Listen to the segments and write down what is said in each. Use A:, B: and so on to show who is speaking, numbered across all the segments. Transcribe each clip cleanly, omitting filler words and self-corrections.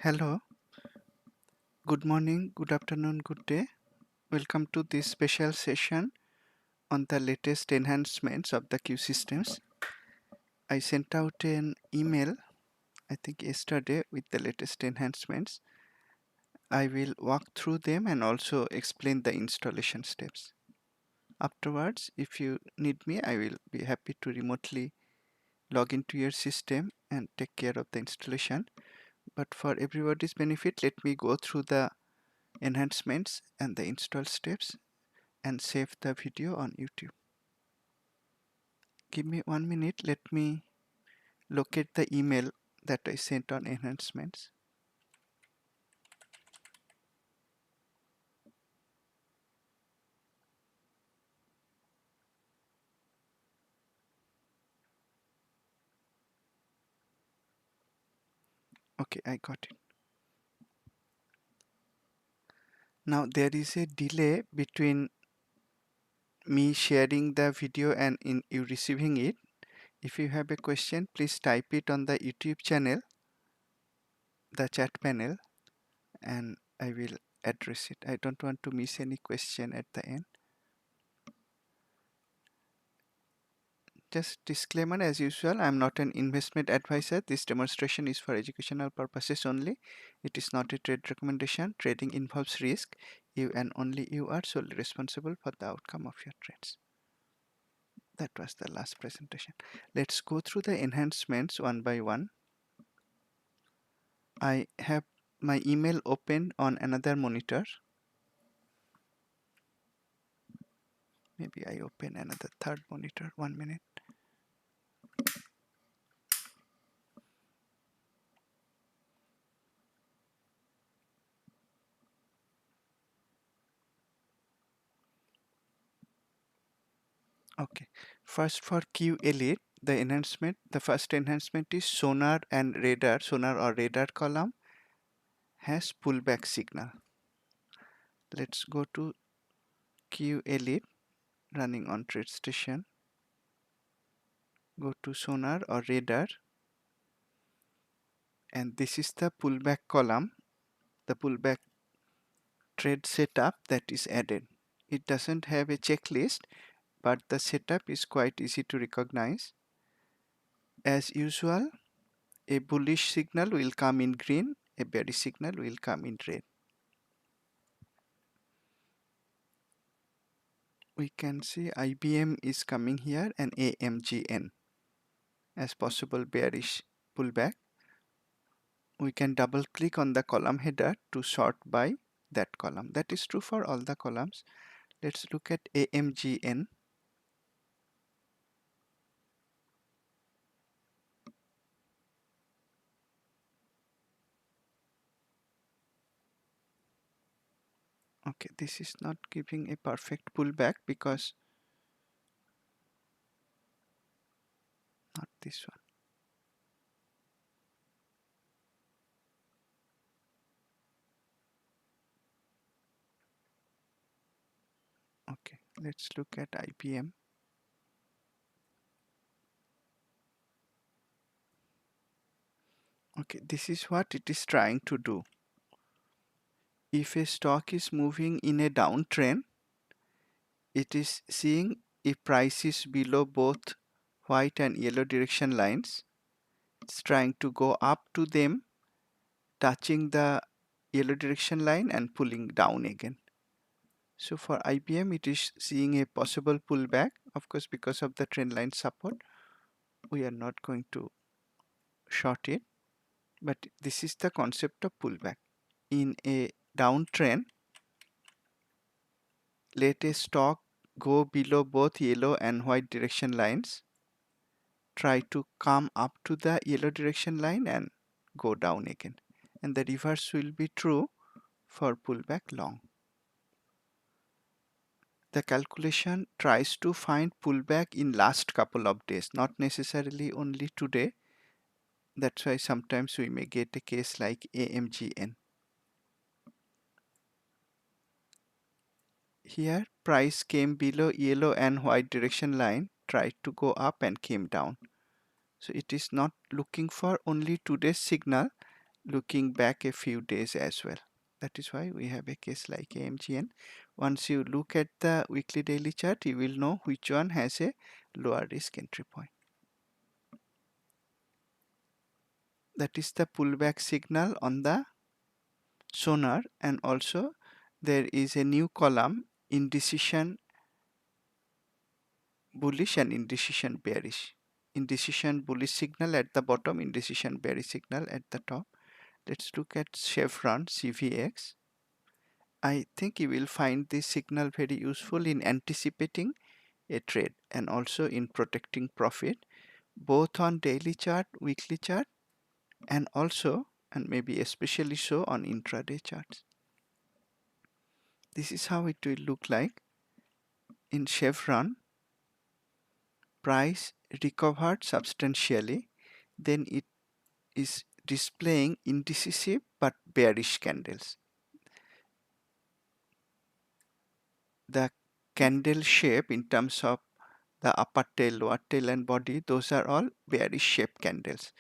A: Hello, good morning, good afternoon, good day. Welcome to this special session on the latest enhancements of the Q systems. I sent out an email, I think yesterday, with the latest enhancements. I will walk through them and also explain the installation steps. Afterwards, if you need me, I will be happy to remotely log into your system and take care of the installation. But for everybody's benefit, let me go through the enhancements and the install steps and save the video on YouTube. Give me 1 minute. Let me locate the email that I sent on enhancements. Okay, I got it. Now there is a delay between me sharing the video and in you receiving it. If you have a question, please type it on the YouTube channel, the chat panel, and I will address it. I don't want to miss any question at the end. Just disclaimer as usual, I am not an investment advisor. This demonstration is for educational purposes only. It is not a trade recommendation. Trading involves risk. You and only you are solely responsible for the outcome of your trades. That was the last presentation. Let's go through the enhancements one by one. I have my email open on another monitor. Maybe I open another third monitor. 1 minute. Okay, first for Q Elite, the first enhancement is sonar and radar, sonar or radar column has pullback signal. Let's go to Q Elite running on TradeStation. Go to sonar or radar, and this is the pullback column, the pullback trade setup that is added. It doesn't have a checklist, but the setup is quite easy to recognize. As usual, a bullish signal will come in green, a bearish signal will come in red. We can see IBM is coming here and AMGN as possible bearish pullback. We can double click on the column header to sort by that column. That is true for all the columns. Let's look at AMGN. Okay, this is not giving a perfect pullback because not this one. Okay, let's look at IBM. Okay, this is what it is trying to do. If a stock is moving in a downtrend, it is seeing if price is below both white and yellow direction lines. It's trying to go up to them, touching the yellow direction line and pulling down again. So for IBM, it is seeing a possible pullback. Of course, because of the trend line support, we are not going to short it. But this is the concept of pullback. In a downtrend, let a stock go below both yellow and white direction lines. Try to come up to the yellow direction line and go down again. And the reverse will be true for pullback long. The calculation tries to find pullback in last couple of days, not necessarily only today. That's why sometimes we may get a case like AMGN. Here price came below yellow and white direction line, tried to go up and came down. So it is not looking for only today's signal, looking back a few days as well. That is why we have a case like AMGN. Once you look at the weekly daily chart, you will know which one has a lower risk entry point. That is the pullback signal on the sonar, and also there is a new column, indecision bullish and indecision bearish. Indecision bullish signal at the bottom, indecision bearish signal at the top. Let's look at Chevron CVX. I think you will find this signal very useful in anticipating a trade and also in protecting profit, both on daily chart, weekly chart, and also, and maybe especially so, on intraday charts. This is how it will look like. In Chevron, price recovered substantially, then it is displaying indecisive but bearish candles. The candle shape in terms of the upper tail, lower tail, and body, those are all bearish shape candles.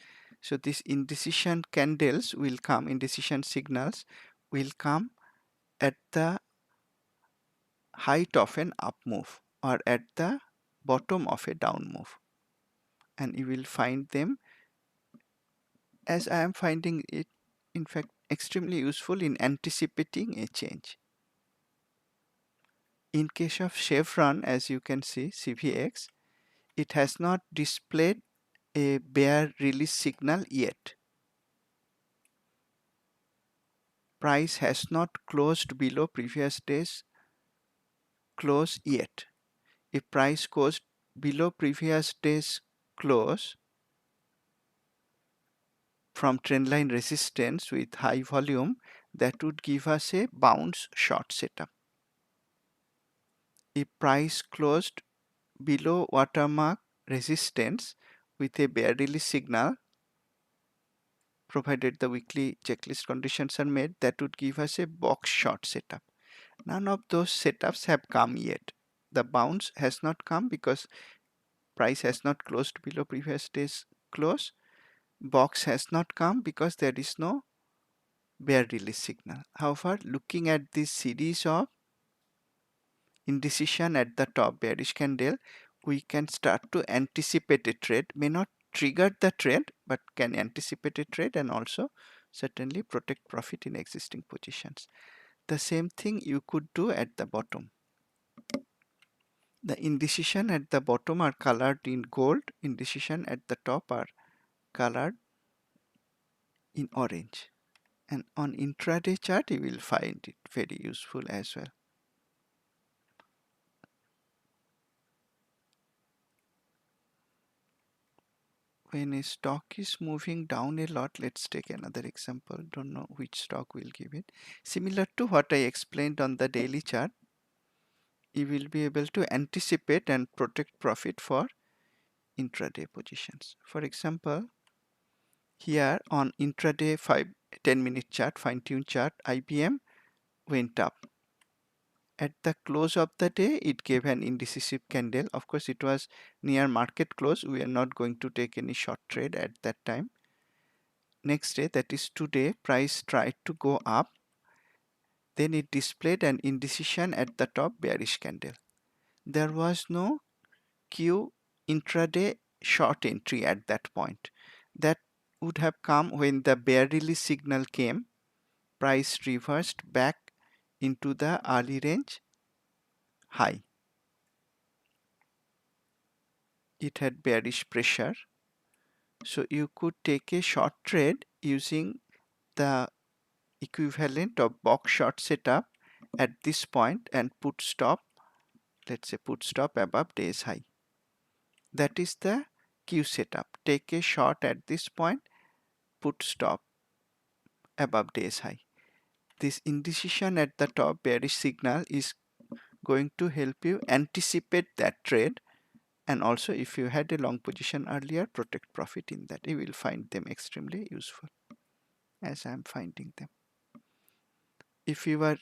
A: So these indecision candles will come, indecision signals will come at the height of an up move or at the bottom of a down move, and you will find them, as I am finding it, in fact extremely useful in anticipating a change. In case of Chevron, as you can see, CVX, it has not displayed a bear release signal yet. Price has not closed below previous day's close yet. If price goes below previous day's close from trendline resistance with high volume, that would give us a bounce short setup. If price closed below watermark resistance with a bear release signal, provided the weekly checklist conditions are met, that would give us a box short setup. None of those setups have come yet. The bounce has not come because price has not closed below previous day's close. Box has not come because there is no bear release signal. However, looking at this series of indecision at the top bearish candle, we can start to anticipate a trade. May not trigger the trade, but can anticipate a trade and also certainly protect profit in existing positions. The same thing you could do at the bottom. The indecision at the bottom are colored in gold, indecision at the top are colored in orange. And on intraday chart you will find it very useful as well. When a stock is moving down a lot, let's take another example, don't know which stock will give it. Similar to what I explained on the daily chart, you will be able to anticipate and protect profit for intraday positions. For example, here on intraday 10-minute chart, fine-tune chart, IBM went up. At the close of the day, it gave an indecisive candle. Of course, it was near market close. We are not going to take any short trade at that time. Next day, that is today, price tried to go up. Then it displayed an indecision at the top, bearish candle. There was no Q intraday short entry at that point. That would have come when the bear release signal came. Price reversed back into the early range high. It had bearish pressure. So you could take a short trade using the equivalent of box short setup at this point and put stop, let's say put stop above day's high. That is the Q setup. Take a short at this point, put stop above day's high. This indecision at the top, bearish signal, is going to help you anticipate that trade, and also if you had a long position earlier, protect profit in that. You will find them extremely useful as I am finding them. If you are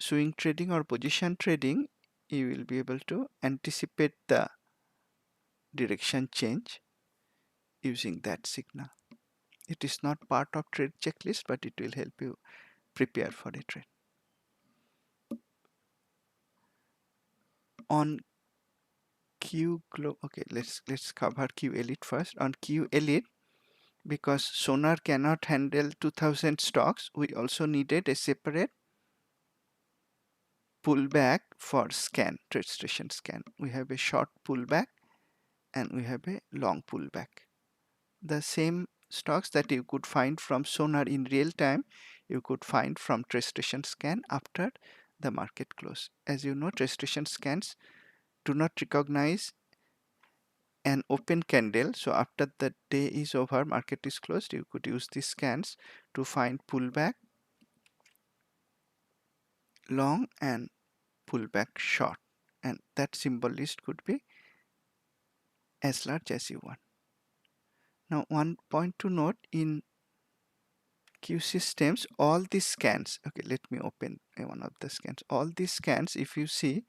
A: swing trading or position trading, you will be able to anticipate the direction change using that signal. It is not part of trade checklist, but it will help you prepare for a trade. On okay, let's cover Q Elite first. On Q Elite, because Sonar cannot handle 2000 stocks, we also needed a separate pullback for scan, trade station scan. We have a short pullback and we have a long pullback. The same stocks that you could find from Sonar in real time, you could find from trade station scan after the market close. As you know, trade station scans do not recognize an open candle, so after the day is over, market is closed, you could use these scans to find pullback long and pullback short, and that symbol list could be as large as you want. Now, one point to note, in Q systems, all these scans, okay, let me open one of the scans. All these scans, if you see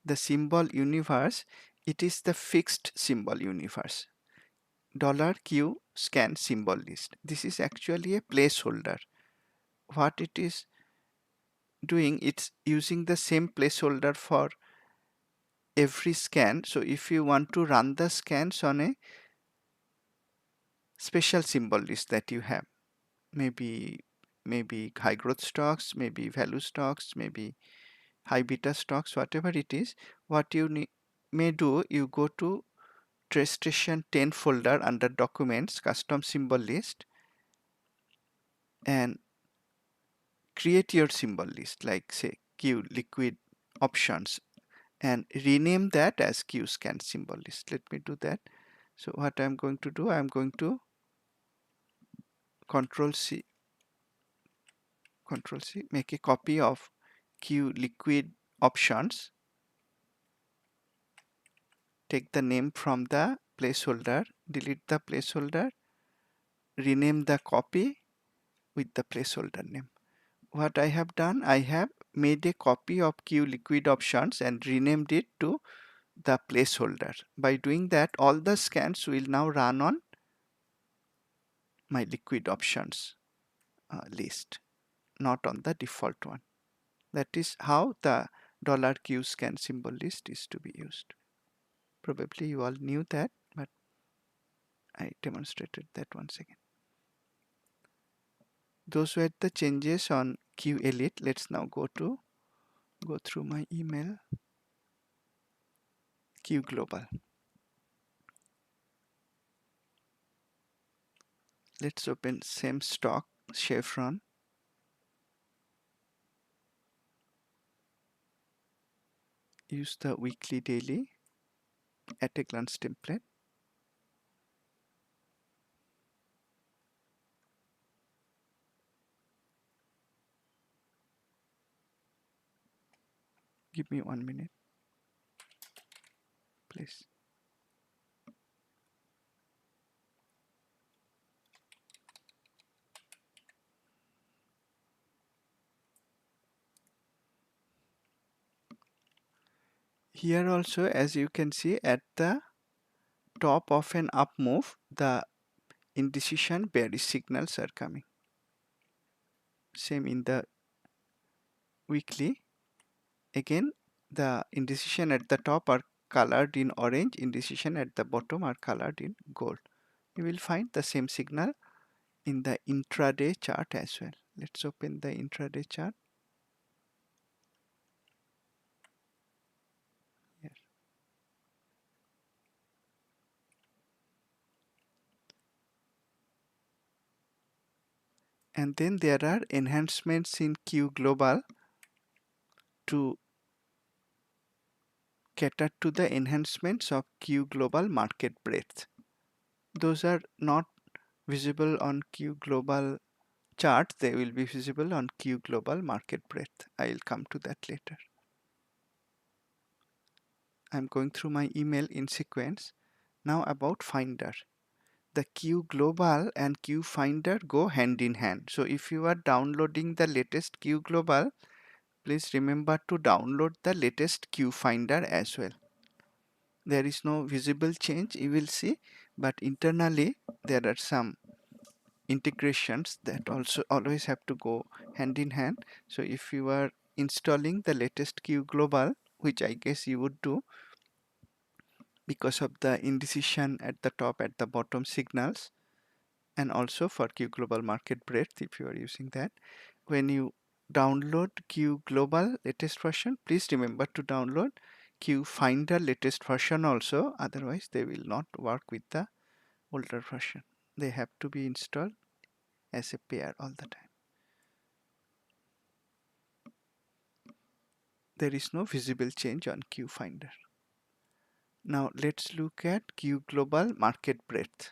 A: the symbol universe, it is the fixed symbol universe. $Q scan symbol list. This is actually a placeholder. What it is doing, it's using the same placeholder for every scan. So if you want to run the scans on a special symbol list that you have, maybe high growth stocks, maybe value stocks, maybe high beta stocks, whatever it is, what you may do, you go to trade station 10 folder under documents, custom symbol list, and create your symbol list, like say Q liquid options, and rename that as Q scan symbol list. Let me do that. So what I'm going to do, I'm going to control C, make a copy of Q liquid options, take the name from the placeholder, delete the placeholder, rename the copy with the placeholder name. What I have done, I have made a copy of Q liquid options and renamed it to the placeholder. By doing that, all the scans will now run on my liquid options list, not on the default one. That is how the $Q scan symbol list is to be used. Probably you all knew that, but I demonstrated that once again. Those were the changes on Q Elite. Let's now go through my email. Q Global. Let's open same stock, Chevron. Use the weekly daily at a glance template. Give me 1 minute, please. Here also, as you can see, at the top of an up move, the indecision bearish signals are coming. Same in the weekly. Again, the indecision at the top are colored in orange, indecision at the bottom are colored in gold. You will find the same signal in the intraday chart as well. Let's open the intraday chart. Here. And then there are enhancements in Q Global to cater to the enhancements of Q Global market breadth. Those are not visible on Q Global chart, they will be visible on Q Global market breadth. I'll come to that later. I'm going through my email in sequence. Now about Finder. The Q Global and Q Finder go hand in hand. So if you are downloading the latest Q Global, please remember to download the latest Q Finder as well. There is no visible change you will see, but internally there are some integrations that also always have to go hand in hand. So if you are installing the latest Q global, which I guess you would do because of the indecision at the top, at the bottom signals, and also for Q global market breadth, if you are using that, when you download Q global latest version, please remember to download Q finder latest version also, otherwise they will not work with the older version. They have to be installed as a pair all the time. There is no visible change on Q finder. Now let's look at Q global market breadth.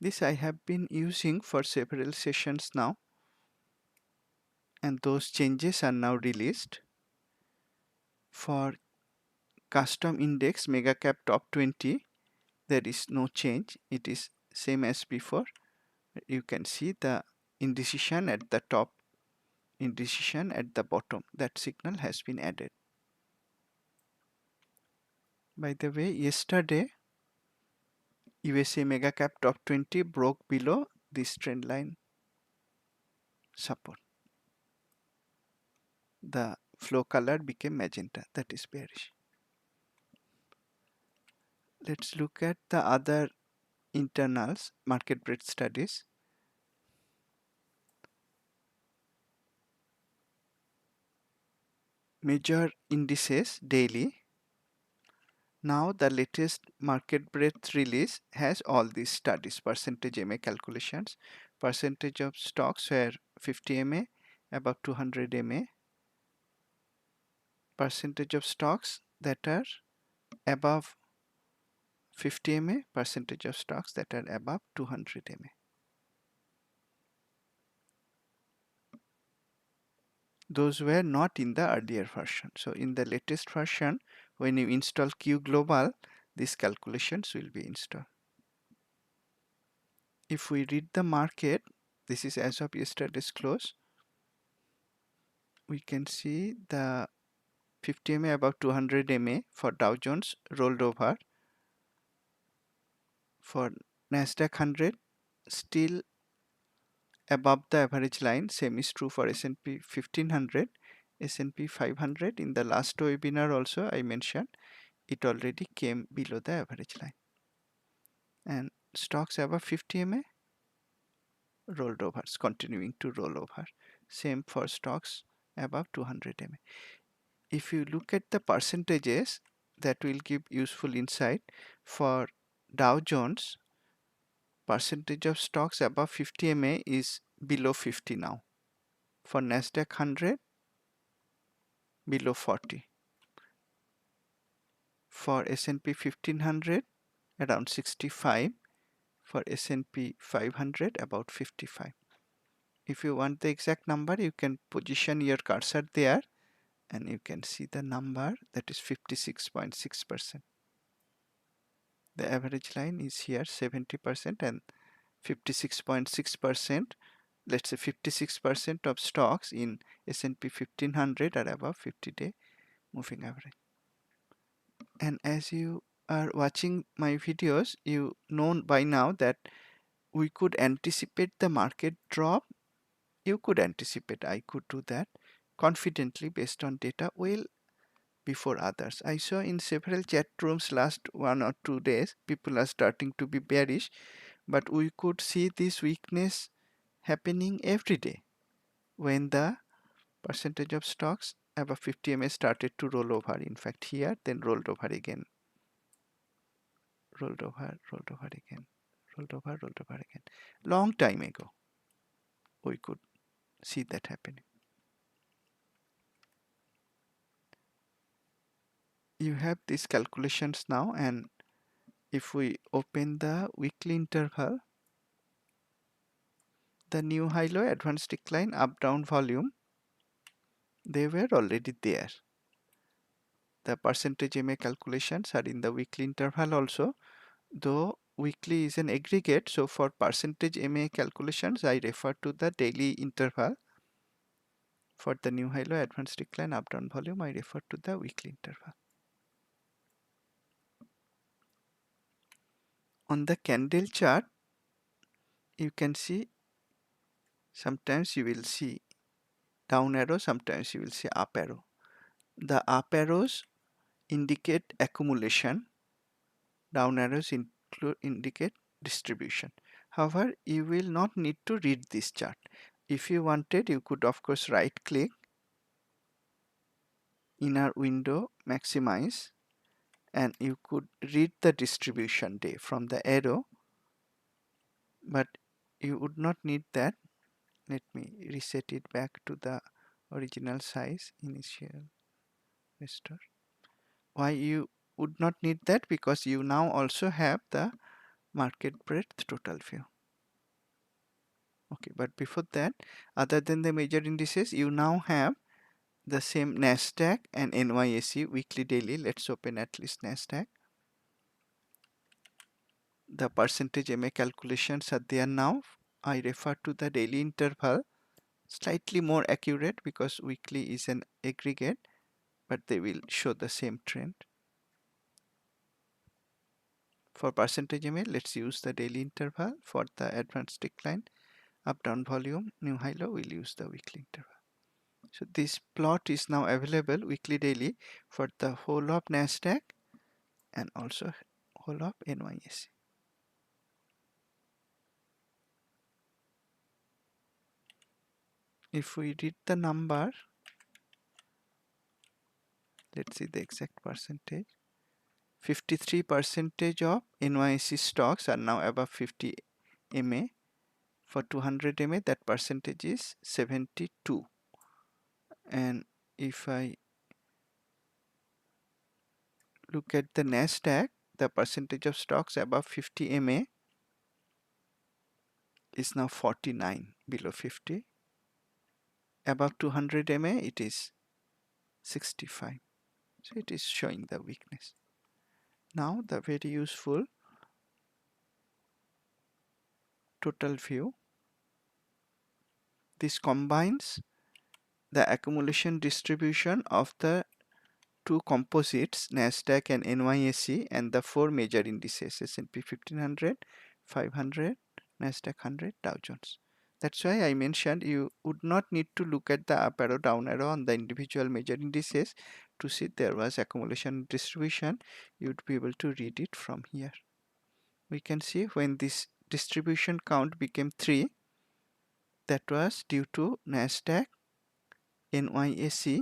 A: This I have been using for several sessions now, and those changes are now released. For custom index mega cap top 20, there is no change. It is same as before. You can see the indecision at the top, indecision at the bottom. That signal has been added. By the way, yesterday USA mega cap top 20 broke below this trend line support. The flow color became magenta. That is bearish. Let's look at the other internals, market breadth studies. Major indices daily. Now the latest market breadth release has all these studies, percentage MA calculations, percentage of stocks where 50 MA, above 200 MA, percentage of stocks that are above 50 MA, percentage of stocks that are above 200 MA. Those were not in the earlier version. So in the latest version, when you install Q Global, these calculations will be installed. If we read the market, this is as of yesterday's close, we can see the 50 MA above 200 MA for Dow Jones rolled over. For Nasdaq 100 still above the average line. Same is true for S&P 1500, S&P 500. In the last webinar also I mentioned it already came below the average line. And stocks above 50 MA rolled overs, continuing to roll over. Same for stocks above 200 MA. If you look at the percentages, that will give useful insight. For Dow Jones, percentage of stocks above 50 MA is below 50 now. For Nasdaq 100, below 40. For S&P 1500, around 65. For S&P 500, about 55. If you want the exact number, you can position your cursor there and you can see the number, that is 56.6%. The average line is here 70% and 56.6%. Let's say 56% of stocks in S&P 1500 are above 50-day moving average. And as you are watching my videos, you know by now that we could anticipate the market drop. You could anticipate, I could do that confidently based on data well before others. I saw in several chat rooms last 1 or 2 days, people are starting to be bearish, but we could see this weakness happening every day when the percentage of stocks above 50 MA started to roll over. In fact, here, then rolled over again. Rolled over again. Rolled over again. Long time ago, we could see that happening. You have these calculations now, and if we open the weekly interval, the new high low, advanced decline, up down volume, they were already there. The percentage MA calculations are in the weekly interval also, though weekly is an aggregate. So for percentage MA calculations, I refer to the daily interval. For the new high low, advanced decline, up down volume, I refer to the weekly interval. On the candle chart, you can see sometimes you will see down arrow, sometimes you will see up arrow. The up arrows indicate accumulation, down arrows indicate distribution. However, you will not need to read this chart. If you wanted, you could of course right click, inner window, maximize, and you could read the distribution day from the arrow, but you would not need that. Let me reset it back to the original size, initial, restore. Why you would not need that? Because you now also have the market breadth total view. Okay, but before that, other than the major indices, you now have the same NASDAQ and NYSE weekly daily. Let's open at least NASDAQ. The percentage MA calculations are there now. I refer to the daily interval, slightly more accurate because weekly is an aggregate, but they will show the same trend. For percentage MA, let's use the daily interval. For the advanced decline, up down volume, new high low, we'll use the weekly interval. So this plot is now available weekly daily for the whole of NASDAQ and also whole of NYSE. If we read the number, let's see the exact percentage. 53% of NYSE stocks are now above 50 MA. For 200 MA, that percentage is 72. And if I look at the NASDAQ, the percentage of stocks above 50 MA is now 49, below 50. Above 200 MA, it is 65. So it is showing the weakness. Now the very useful total view. This combines the accumulation distribution of the two composites, NASDAQ and NYSE, and the four major indices, S&P 1500, 500, NASDAQ 100, Dow Jones. That's why I mentioned you would not need to look at the up arrow, down arrow on the individual major indices to see there was accumulation distribution. You would be able to read it from here. We can see when this distribution count became 3, that was due to NASDAQ, NYSE,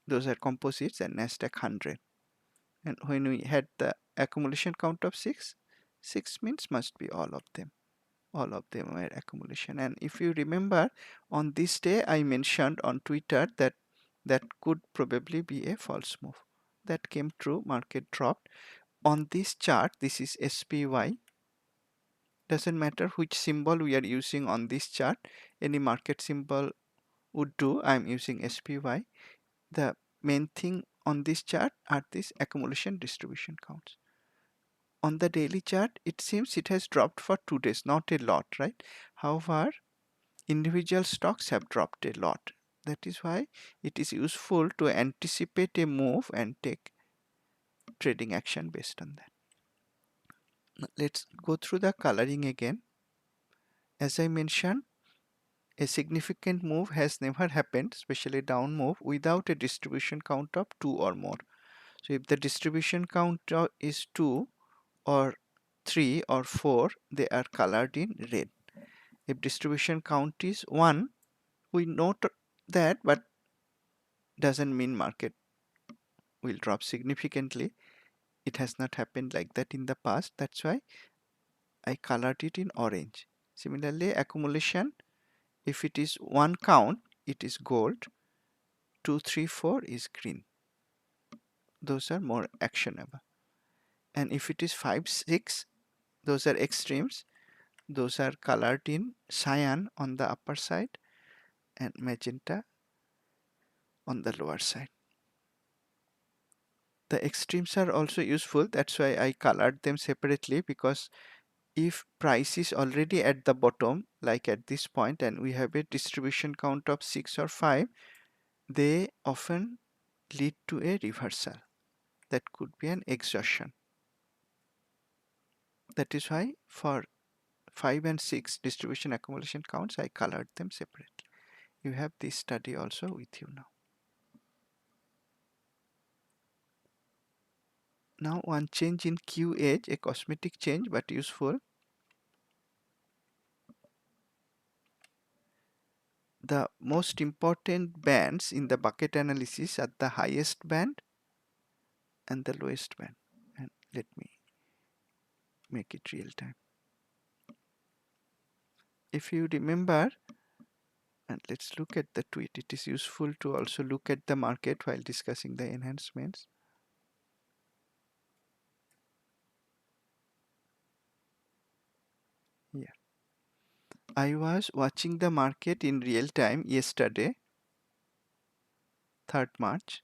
A: those are composites, and NASDAQ 100. And when we had the accumulation count of 6, 6 means must be all of them. All of them were accumulation. And if you remember, on this day I mentioned on Twitter that that could probably be a false move. That came true, market dropped. On this chart, this is SPY. Doesn't matter which symbol we are using on this chart, any market symbol would do. I'm using SPY. The main thing on this chart are these accumulation distribution counts. On the daily chart, it seems it has dropped for 2 days, not a lot, right? However, individual stocks have dropped a lot. That is why it is useful to anticipate a move and take trading action based on that. Now, let's go through the coloring again. As I mentioned, a significant move has never happened, especially down move, without a distribution count of 2 or more. So if the distribution count is 2 or 3 or 4, they are colored in red. If distribution count is 1, we note that, but doesn't mean market will drop significantly. It has not happened like that in the past. That's why I colored it in orange. Similarly, accumulation, if it is 1 count, it is gold. 2, 3, 4 is green. Those are more actionable. And if it is 5, 6, those are extremes. Those are colored in cyan on the upper side and magenta on the lower side. The extremes are also useful. That's why I colored them separately, because if price is already at the bottom, like at this point, and we have a distribution count of 6 or 5, they often lead to a reversal. That could be an exhaustion. That is why for 5 and 6 distribution accumulation counts, I colored them separately. You have this study also with you now. Now one change in Q edge, a cosmetic change but useful. The most important bands in the bucket analysis are the highest band and the lowest band. And let me make it real time. If you remember, and let's look at the tweet, it is useful to also look at the market while discussing the enhancements. Yeah. I was watching the market in real time yesterday, 3rd March,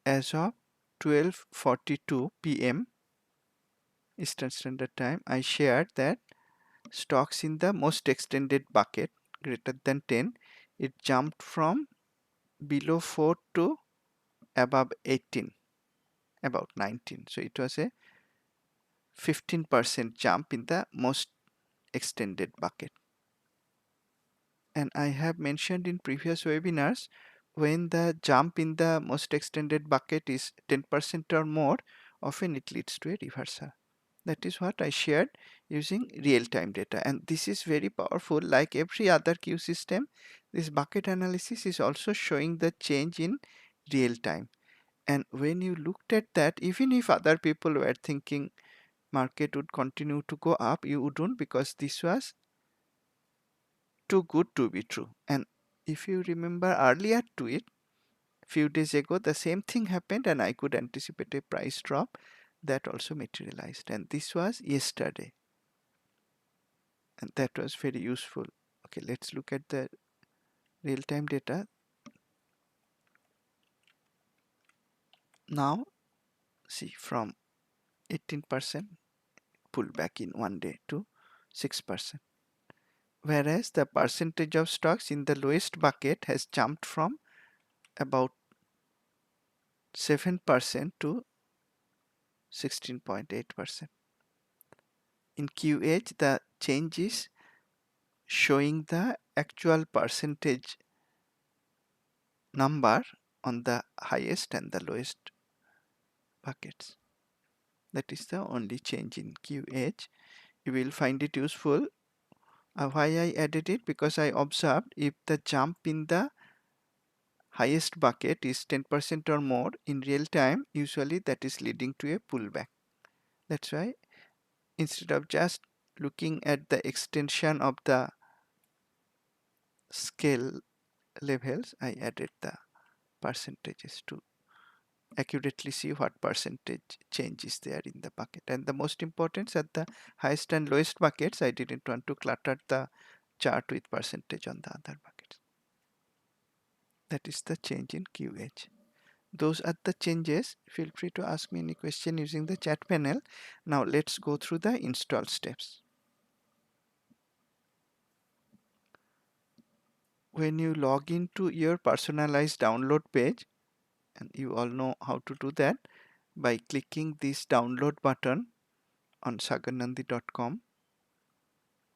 A: as of 12:42 p.m. Eastern Standard Time. I shared that stocks in the most extended bucket greater than 10, it jumped from below 4 to above 18, about 19. So it was a 15% jump in the most extended bucket. And I have mentioned in previous webinars, when the jump in the most extended bucket is 10% or more, often it leads to a reversal. That is what I shared using real-time data, and this is very powerful. Like every other queue system, this bucket analysis is also showing the change in real time. And when you looked at that, even if other people were thinking market would continue to go up, you wouldn't, because this was too good to be true. And if you remember earlier tweet, few days ago, the same thing happened and I could anticipate a price drop that also materialized. And this was yesterday. And that was very useful. Okay, let's look at the real-time data. Now, see, from 18% pullback in one day to 6%. Whereas the percentage of stocks in the lowest bucket has jumped from about 7% to 16.8%. In QH, the change is showing the actual percentage number on the highest and the lowest buckets. That is the only change in QH. You will find it useful. Why I added it? Because I observed if the jump in the highest bucket is 10% or more in real time, usually that is leading to a pullback. That's why instead of just looking at the extension of the scale levels, I added the percentages to accurately see what percentage change is there in the bucket. And the most important, at the highest and lowest buckets, I didn't want to clutter the chart with percentage on the other buckets. That is the change in QH. Those are the changes. Feel free to ask me any question using the chat panel. Now let's go through the install steps. When you log into your personalized download page, and you all know how to do that by clicking this download button on sagarnandi.com,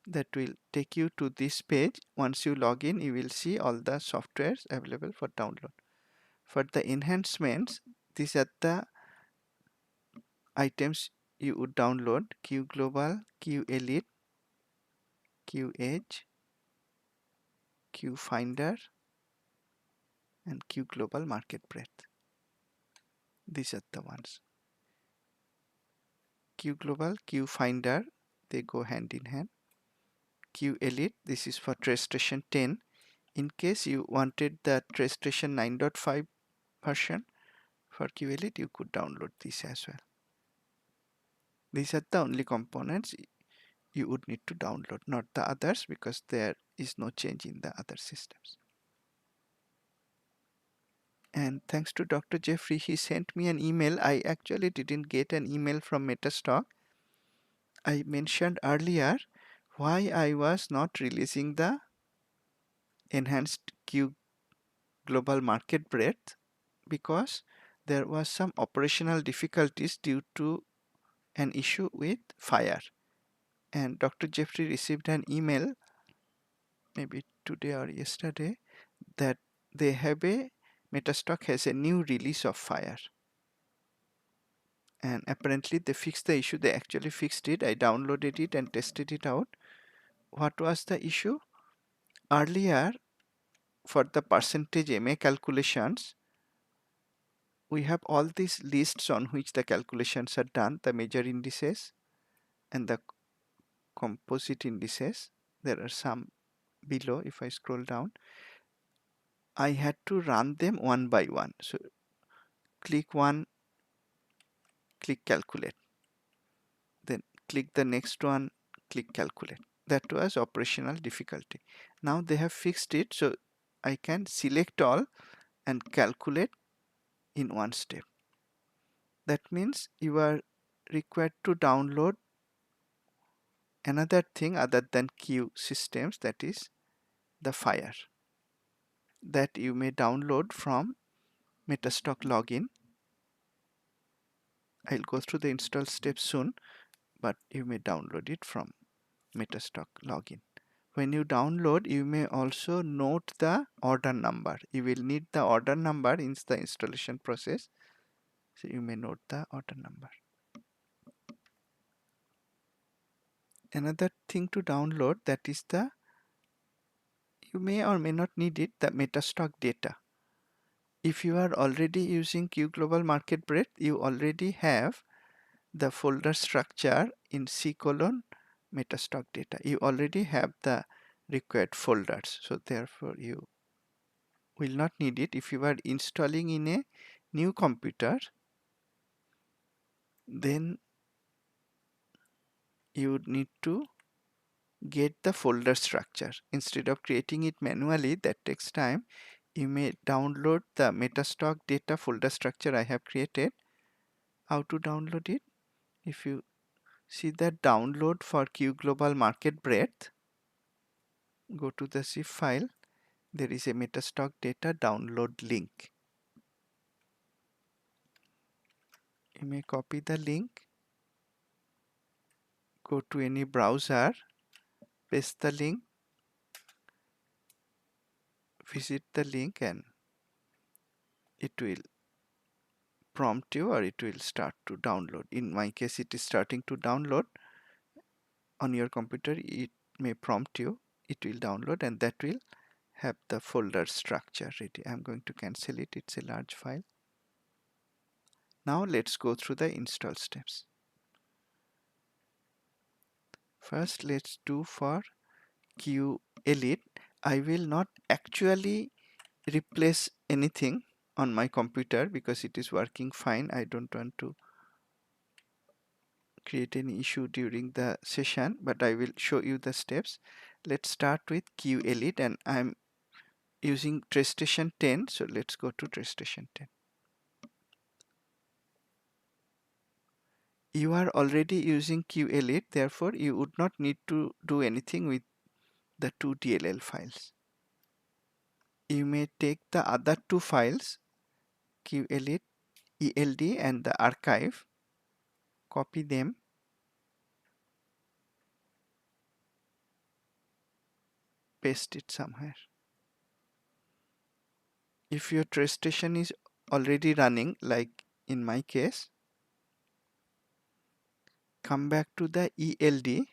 A: that will take you to this page. Once you log in, you will see all the softwares available for download. For the enhancements, these are the items you would download: Q Global, Q Elite, Q Edge, Q Finder, and Q Global Market Breadth. These are the ones. Q Global, Q Finder, they go hand in hand. Q Elite, this is for Trace Station 10. In case you wanted the Trace Station 9.5 version for Q Elite, you could download this as well. These are the only components you would need to download, not the others, because there is no change in the other systems. And thanks to Dr. Jeffrey, he sent me an email. I actually didn't get an email from Metastock. I mentioned earlier why I was not releasing the enhanced Q global market breadth, because there was some operational difficulties due to an issue with fire, and Dr. Jeffrey received an email maybe today or yesterday that they have a Metastock has a new release of fire, and apparently they fixed the issue. They actually fixed it. I downloaded it and tested it out. What was the issue? Earlier, for the percentage MA calculations, we have all these lists on which the calculations are done, the major indices and the composite indices. There are some below. If I scroll down, I had to run them one by one. So click one, click calculate, then click the next one, click calculate. That was operational difficulty. Now they have fixed it, so I can select all and calculate in one step. That means you are required to download another thing other than Q systems, that is the fire, that you may download from Metastock login. I'll go through the install steps soon, but you may download it from Metastock login. When you download, you may also note the order number. You will need the order number in the installation process, so you may note the order number. Another thing to download, that is the, you may or may not need it, the Metastock data. If you are already using Q Global Market Breadth, you already have the folder structure in C:* Metastock data. You already have the required folders, so therefore you will not need it. If you are installing in a new computer, then you would need to get the folder structure. Instead of creating it manually, that takes time, you may download the Metastock data folder structure I have created. How to download it? If you see the download for Q Global Market Breadth, go to the zip file. There is a Metastock data download link. You may copy the link, go to any browser, paste the link, visit the link, and it will prompt you, or it will start to download. In my case, it is starting to download. On your computer, it may prompt you, it will download, and that will have the folder structure ready. I'm going to cancel it, it's a large file. Now let's go through the install steps. First, let's do for Q Elite. I will not actually replace anything on my computer because it is working fine. I don't want to create any issue during the session, but I will show you the steps. Let's start with Q Elite, and I'm using TraceStation 10, so let's go to TraceStation 10. You are already using Q Elite, therefore you would not need to do anything with the two DLL files. You may take the other two files, Q Elite ELD and the archive, copy them, paste it somewhere. If your TraceStation is already running, like in my case, come back to the ELD,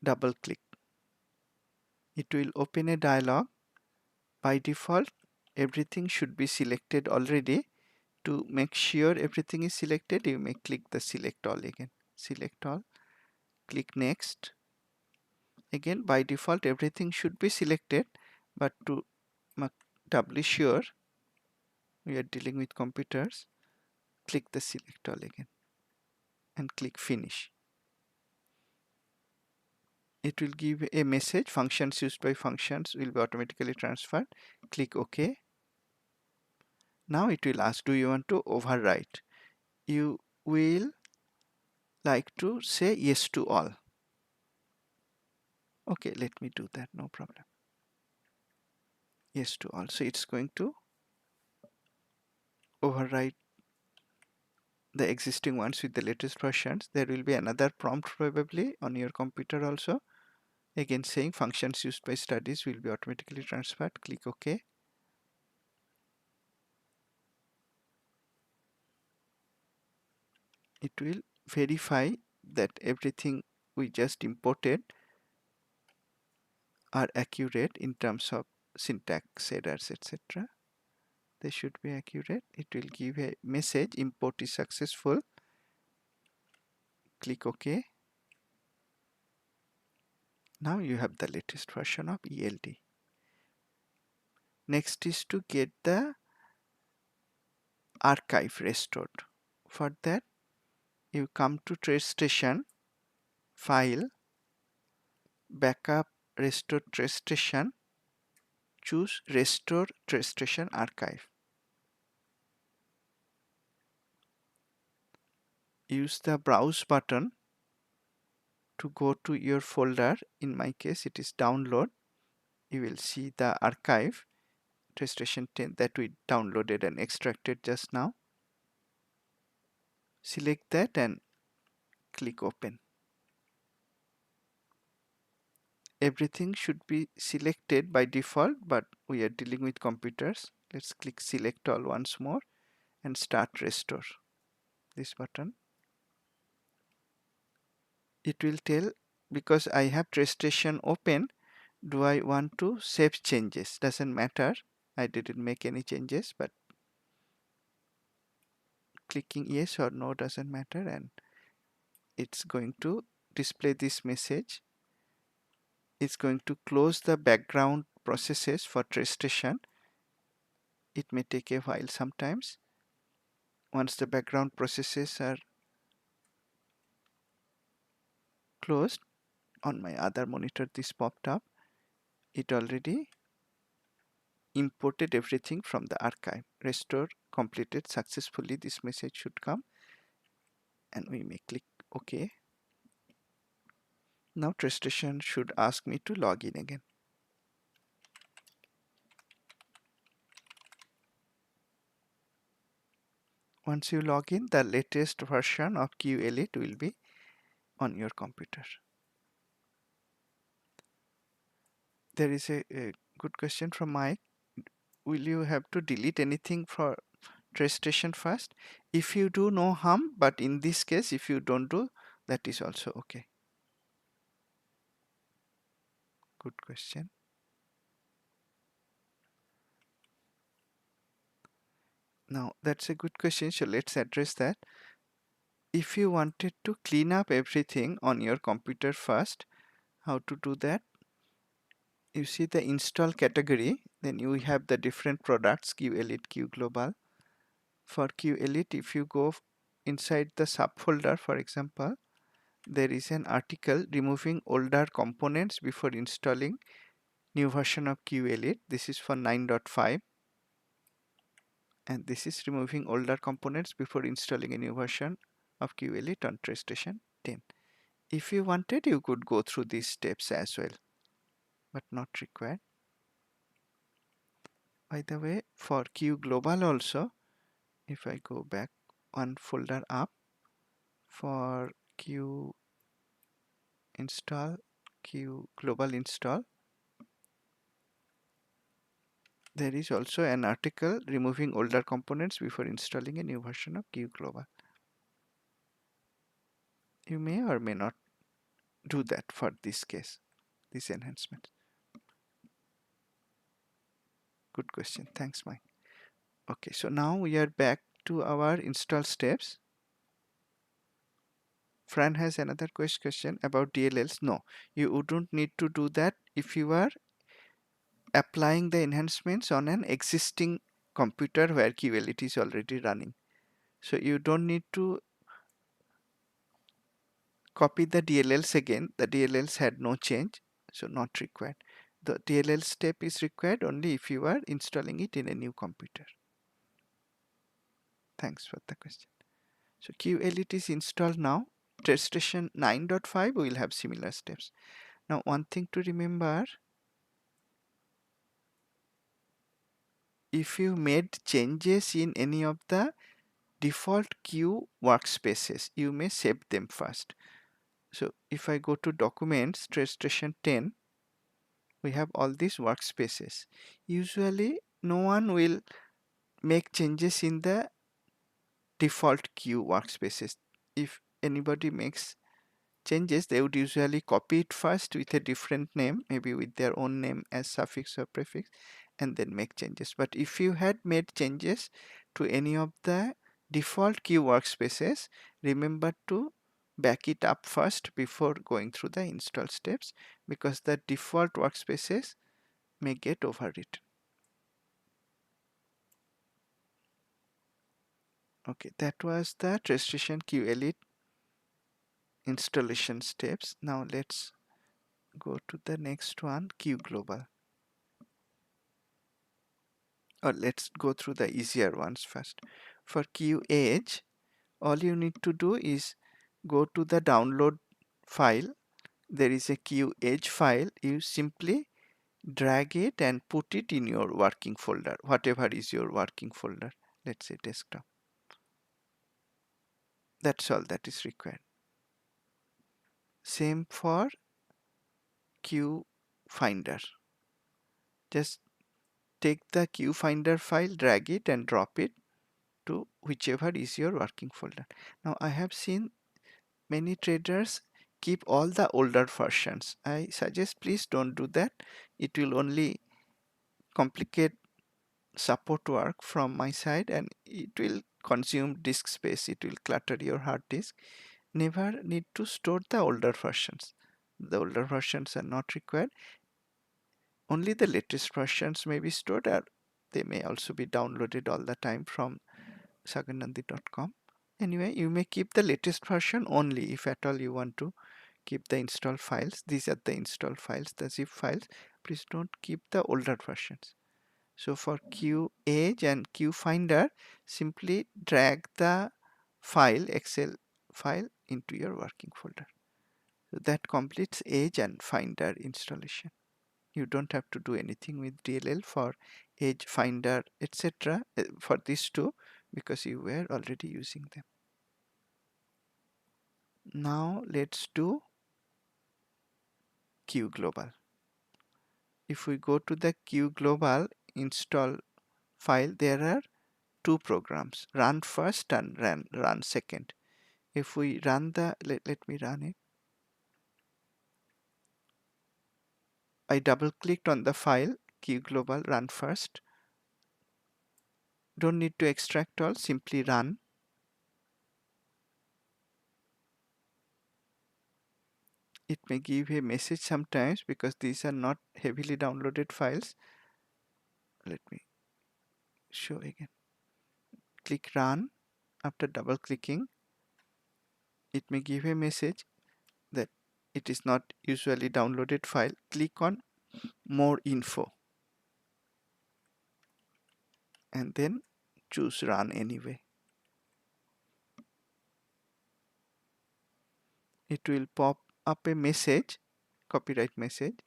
A: double click. It will open a dialog. By default, everything should be selected already. To make sure everything is selected, you may click the select all again. Select all, click next. Again, by default, everything should be selected, but to make doubly sure, we are dealing with computers, click the select all again and click finish. It will give a message, functions used by functions will be automatically transferred. Click OK. Now it will ask, do you want to overwrite? You will like to say yes to all. Okay, let me do that, no problem. Yes to all. So it's going to overwrite the existing ones with the latest versions. There will be another prompt probably on your computer also, again saying functions used by studies will be automatically transferred. Click OK. It will verify that everything we just imported are accurate in terms of syntax errors, etc. They should be accurate. It will give a message import is successful. Click OK. Now you have the latest version of ELD. Next is to get the archive restored. For that, you come to trace station, file, backup, restore trace station, choose restore trace station archive. Use the browse button to go to your folder. In my case, it is download. You will see the archive trace station 10 that we downloaded and extracted just now. Select that and click open. Everything should be selected by default, but we are dealing with computers. Let's click select all once more and start restore. This button. It will tell, because I have trace station open, do I want to save changes? Doesn't matter. I didn't make any changes, but clicking yes or no doesn't matter, and it's going to display this message. It's going to close the background processes for trace station. It may take a while sometimes. Once the background processes are closed, on my other monitor this popped up. It already imported everything from the archive. Restore completed successfully. This message should come, and we may click OK. Now trace station should ask me to log in again. Once you log in, the latest version of QLit will be on your computer. There is a good question from Mike. Will you have to delete anything for trace station first? If you do, no harm, but in this case, if you don't do, that is also okay. Good question. Now that's a good question, so let's address that. If you wanted to clean up everything on your computer first, how to do that? You see the install category, then you have the different products, QElite, QGlobal. For QElite, if you go inside the subfolder, for example, there is an article removing older components before installing new version of QElite. This is for 9.5, and this is removing older components before installing a new version of QElite on trace station 10. If you wanted, you could go through these steps as well, but not required. By the way, for QGlobal also, if I go back one folder up, for Q install, QGlobal install, there is also an article removing older components before installing a new version of QGlobal. You may or may not do that for this case, this enhancement. Good question. Thanks, Mike. Okay, so now we are back to our install steps. Fran has another question about DLLs. No, you wouldn't need to do that if you are applying the enhancements on an existing computer where QLit is already running. So you don't need to copy the DLLs again. The DLLs had no change, so not required. The DLL step is required only if you are installing it in a new computer. Thanks for the question. So QLit is installed now. Trace station 9.5 will have similar steps. Now one thing to remember, if you made changes in any of the default queue workspaces. You may save them first. So if I go to documents, trade station 10, we have all these workspaces. Usually no one will make changes in the default queue workspaces. If anybody makes changes, they would usually copy it first with a different name, maybe with their own name as suffix or prefix, and then make changes. But if you had made changes to any of the default queue workspaces, remember to back it up first before going through the install steps, because the default workspaces may get overwritten. Okay, that was the Registration Queue Elite installation steps. Now let's go to the next one, Queue Global. Or let's go through the easier ones first. For Queue Edge, all you need to do is go to the download file. There is a Queue Edge file. You simply drag it and put it in your working folder, whatever is your working folder. Let's say desktop. That's all that is required. Same for Queue Finder. Just take the Queue Finder file, drag it and drop it to whichever is your working folder. Now I have seen many traders keep all the older versions. I suggest please don't do that. It will only complicate support work from my side, and it will consume disk space. It will clutter your hard disk. Never need to store the older versions. The older versions are not required. Only the latest versions may be stored, or they may also be downloaded all the time from sagarnandi.com. Anyway, you may keep the latest version only if at all you want to keep the install files. These are the install files, the zip files. Please don't keep the older versions. So for Queue Edge and Queue Finder, simply drag the file, Excel file, into your working folder. So that completes Edge and Finder installation. You don't have to do anything with DLL for Edge, Finder, etc. For these two, because you were already using them. Now let's do Queue Global. If we go to the Queue Global install file, there are two programs, run first and run second. If we run the, let me run it. I double clicked on the file, Queue Global run first. Don't need to extract all, simply run. It may give a message sometimes because these are not heavily downloaded files. Let me show again. Click run. After double clicking, it may give a message that it is not usually downloaded file. Click on more info and then choose run anyway. It will pop up a message, copyright message.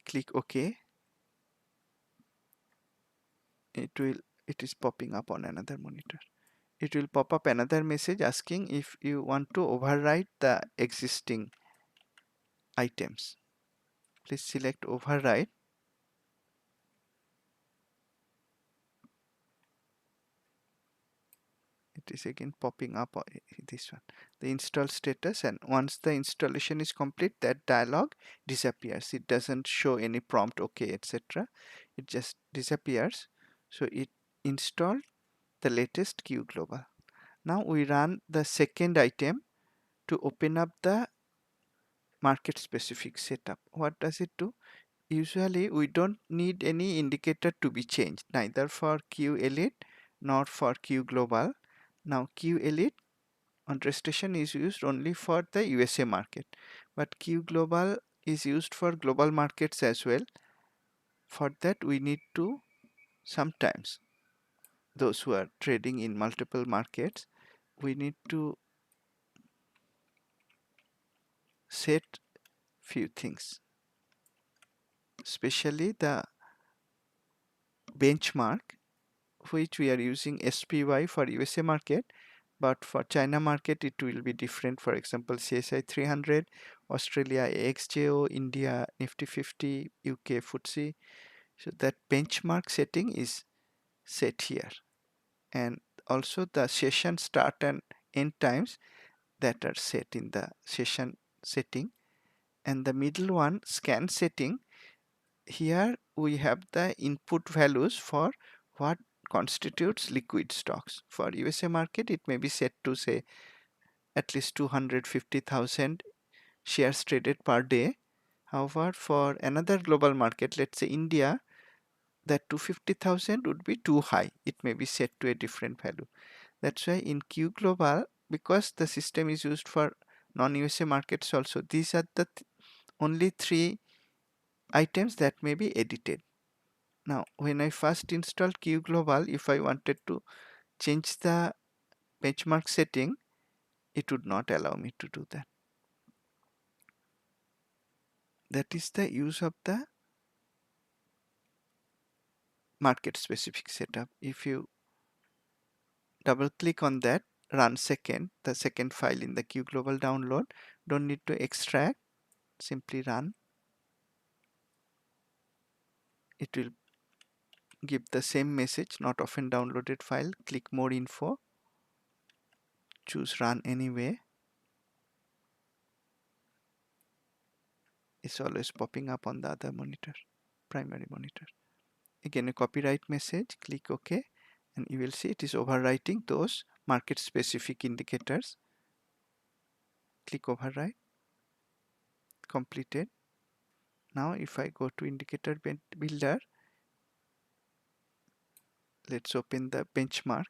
A: Click OK. It is popping up on another monitor. It will pop up another message asking if you want to overwrite the existing items. Please select override. It is again popping up this one, the install status, and once the installation is complete, that dialog disappears. It doesn't show any prompt OK, etc. It just disappears. So it installed the latest Queue Global. Now we run the second item to open up the market specific setup. What does it do? Usually we don't need any indicator to be changed, neither for Queue Elite nor for Queue Global. Now Queue Elite on registration is used only for the USA market, but Queue Global is used for global markets as well. For that we need to, sometimes those who are trading in multiple markets, we need to set few things, especially the benchmark. which we are using SPY for USA market, but for China market it will be different. For example, CSI 300, Australia AXJO, India Nifty 50, UK FTSE. So that benchmark setting is set here, and also the session start and end times that are set in the session setting. And the middle one, scan setting, here we have the input values for what constitutes liquid stocks. For USA market it may be set to say at least 250,000 shares traded per day. However, for another global market, let's say India, that 250,000 would be too high. It may be set to a different value. That's why in Q Global, because the system is used for non-USA markets also, these are the only three items that may be edited. Now, when I first installed Q Global, if I wanted to change the benchmark setting, it would not allow me to do that. That is the use of the market specific setup. If you double click on that, run second, the second file in the Q Global download, don't need to extract, simply run. It will give the same message, not often downloaded file. Click more info, choose run anyway. It's always popping up on the other monitor, primary monitor. Again, a copyright message, click OK, and you will see it is overwriting those market specific indicators. Click override, completed. Now if I go to indicator builder, let's open the benchmark.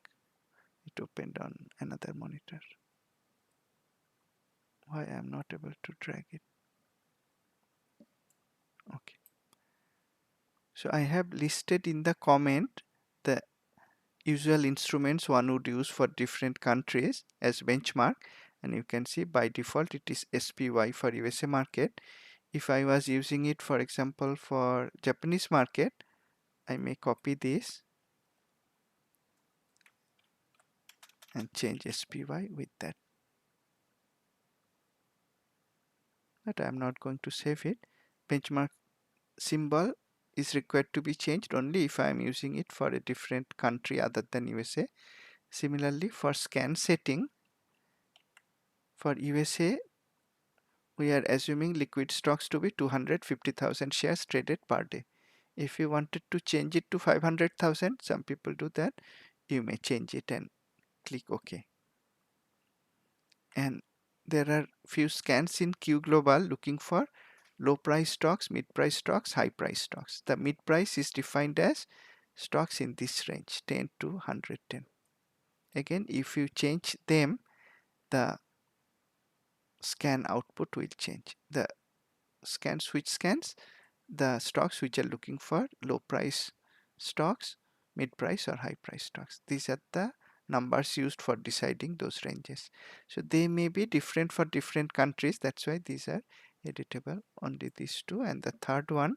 A: It opened on another monitor. Why I am not able to drag it? Okay. So I have listed in the comment the usual instruments one would use for different countries as benchmark, and you can see by default it is SPY for USA market. If I was using it, for example, for Japanese market, I may copy this and change SPY with that. But I am not going to save it. Benchmark symbol is required to be changed only if I am using it for a different country other than USA. Similarly, for scan setting, for USA, we are assuming liquid stocks to be 250,000 shares traded per day. If you wanted to change it to 500,000, some people do that, you may change it and click OK. And there are few scans in Q Global looking for low price stocks, mid price stocks, high price stocks. The mid price is defined as stocks in this range, 10 to 110. Again, if you change them, the scan output will change. The scans which scans the stocks which are looking for low price stocks, mid price or high price stocks. These are the numbers used for deciding those ranges. So they may be different for different countries. That's why these are editable, only these two. And the third one,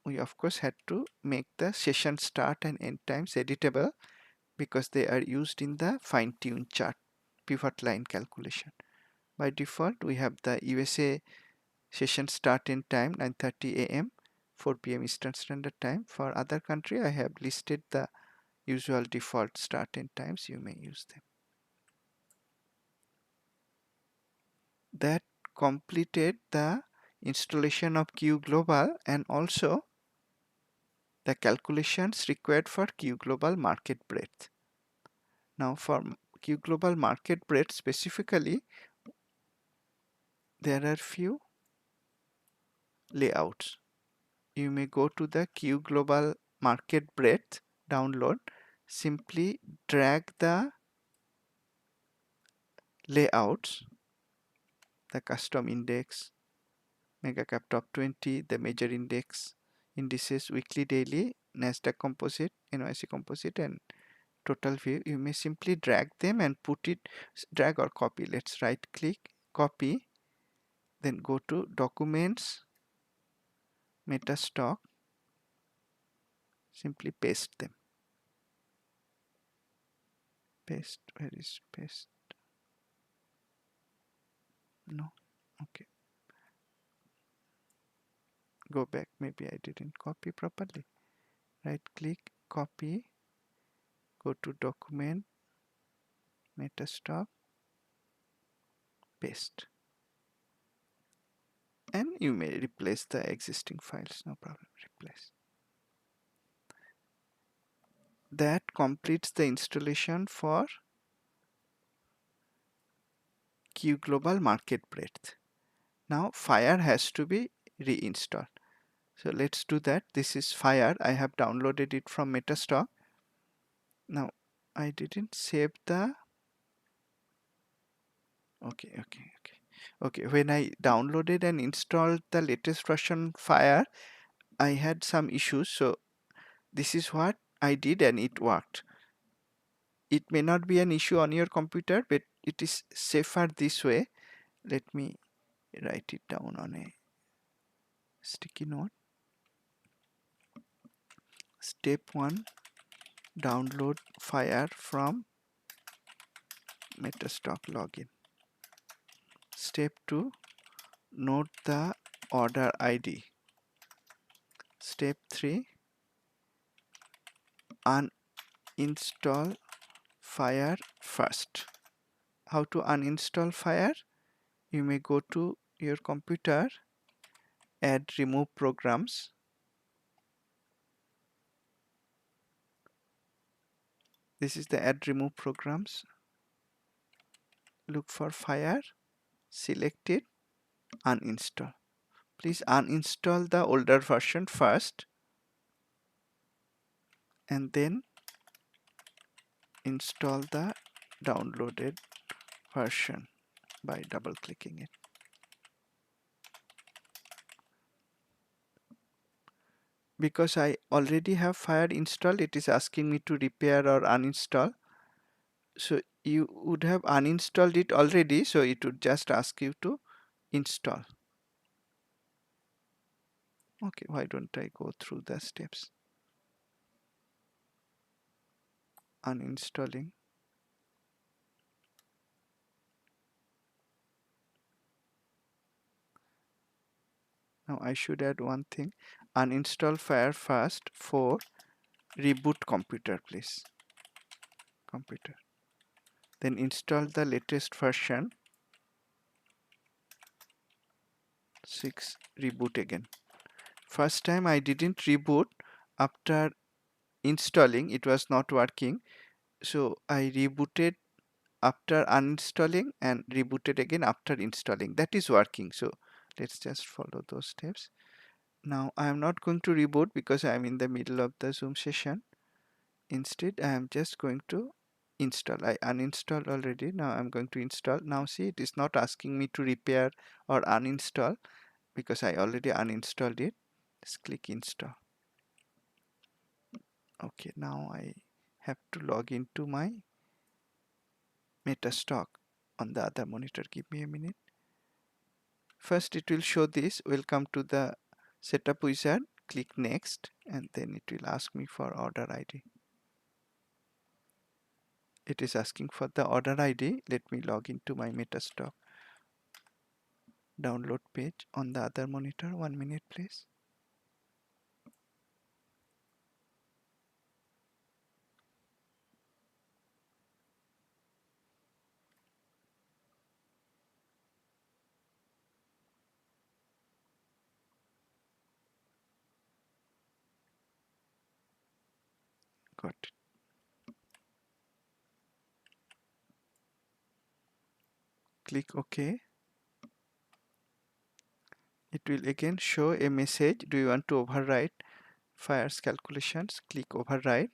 A: we of course had to make the session start and end times editable because they are used in the fine-tune chart pivot line calculation. By default, we have the USA session start in time 9:30 a.m. 4 p.m. Eastern Standard Time. For other country, I have listed the usual default start and times. You may use them. That completed the installation of Q Global and also the calculations required for Q Global market breadth. Now for Q Global market breadth specifically, there are few layouts. You may go to the Q Global market breadth download, simply drag the layouts, the custom index, mega cap top 20, the major indices, weekly, daily, Nasdaq composite, NYSE composite, and total view. You may simply drag them and put it, drag or copy. Let's right click, copy, then go to documents, meta stock, simply paste them. Paste, where is paste? No, okay, go back, maybe I didn't copy properly. Right click, copy, go to document, metastock, paste, and you may replace the existing files, no problem, replace. That completes the installation for Q Global Market Breadth. Now Fire has to be reinstalled. So let's do that. This is Fire. I have downloaded it from Metastock. Now I didn't save the okay. When I downloaded and installed the latest version Fire, I had some issues. So this is what I did and it worked. It may not be an issue on your computer, but it is safer this way. Let me write it down on a sticky note. Step 1, download Fire from Metastock login. Step 2, note the order ID. Step 3, uninstall Fire first. How to uninstall Fire? You may go to your computer, add remove programs. This is the add remove programs. Look for Fire, select it, uninstall. Please uninstall the older version first and then install the downloaded version by double clicking it. Because I already have Fire installed, it is asking me to repair or uninstall. So you would have uninstalled it already, so it would just ask you to install. Okay, why don't I go through the steps? Uninstalling. Now I should add one thing. Uninstall Fire first for reboot computer, please. Computer. Then install the latest version 6, reboot again. First time I didn't reboot. After installing it was not working, so I rebooted after uninstalling and rebooted again after installing. That is working. So let's just follow those steps. Now I am not going to reboot because I am in the middle of the Zoom session. Instead I am just going to install. I uninstalled already. Now I'm going to install. Now see, it is not asking me to repair or uninstall because I already uninstalled it. Just click install. Okay, now I have to log into my Metastock on the other monitor. Give me a minute. First it will show this, welcome to the setup wizard. Click next and then it will ask me for order ID. It is asking for the order ID. Let me log into my Metastock download page on the other monitor. 1 minute please. Got it. Click OK. It will again show a message. Do you want to override Fire's calculations? Click override.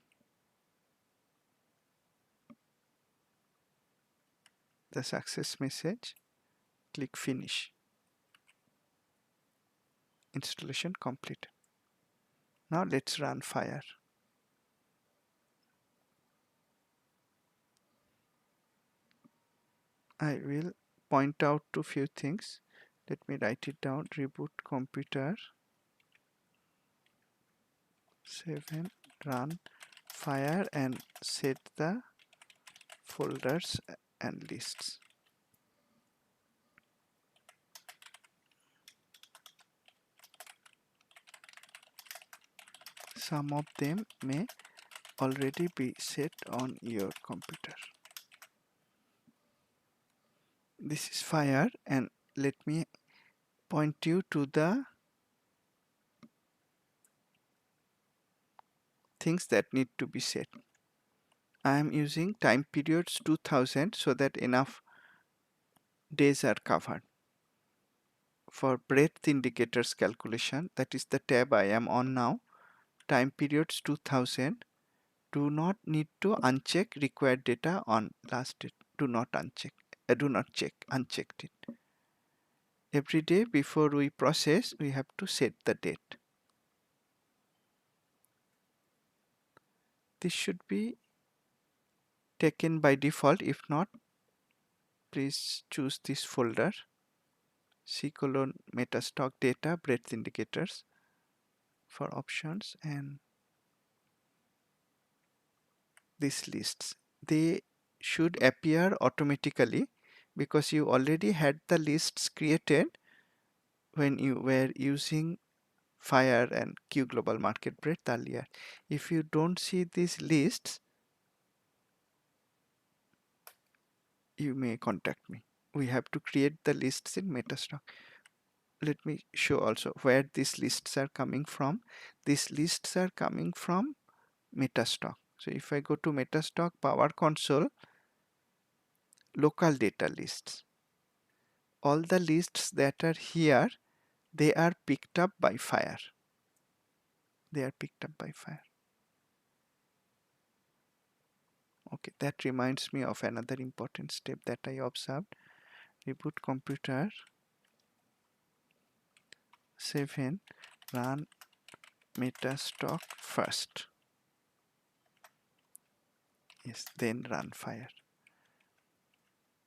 A: The success message. Click finish. Installation complete. Now let's run Fire. I will point out to few things. Let me write it down. Reboot computer 7, run Fire and set the folders and lists. Some of them may already be set on your computer. This is fire, and let me point you to the things that need to be set. I am using time periods 2000 so that enough days are covered. For breadth indicators calculation, that is the tab I am on now, time periods 2000, do not need to uncheck required data on last date. Do not uncheck, do not check, unchecked it. Every day before we process, we have to set the date. This should be taken by default. If not, please choose this folder, C:\, metastock data, breadth indicators for options, and these lists. They should appear automatically because you already had the lists created when you were using Fire and Q Global Market Breadth earlier. If you don't see these lists, you may contact me. We have to create the lists in Metastock. Let me show also where these lists are coming from. These lists are coming from Metastock. So if I go to Metastock Power Console, local data lists, all the lists that are here, they are picked up by Fire. They are picked up by Fire. Okay, that reminds me of another important step that I observed. Reboot computer, save in, run Metastock first. Yes, then run Fire.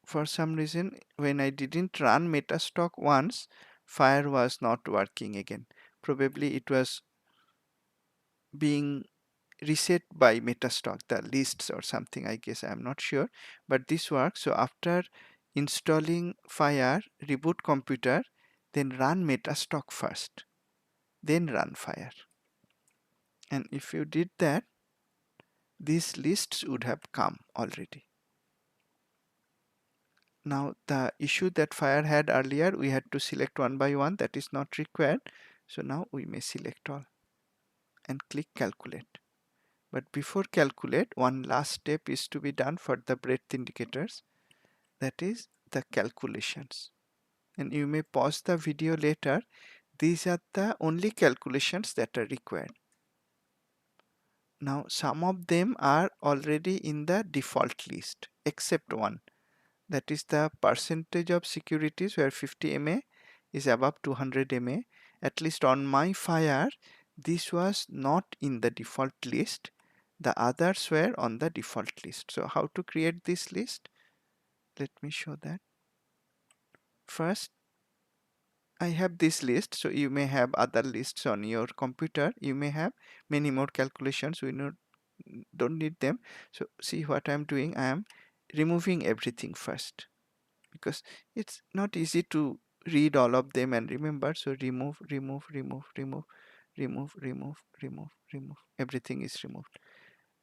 A: For some reason, when I didn't run Metastock once, Fire was not working again. Probably it was being reset by Metastock, the lists or something, I guess, I'm not sure, but this works. So after installing Fire, reboot computer, then run Metastock first, then run Fire. And if you did that, these lists would have come already. Now the issue that Fire had earlier, we had to select one by one, that is not required. So now we may select all and click calculate. But before calculate, one last step is to be done for the breadth indicators, that is the calculations. And you may pause the video later. These are the only calculations that are required. Now some of them are already in the default list except one, that is the percentage of securities where 50 MA is above 200 MA. At least on my Fire, this was not in the default list. The others were on the default list. So how to create this list? Let me show that. First, I have this list. So you may have other lists on your computer. You may have many more calculations. We don't need them. So see what I'm doing. I am removing everything first, because it's not easy to read all of them and remember. So remove, remove, remove, remove, remove, remove, remove, remove. Everything is removed.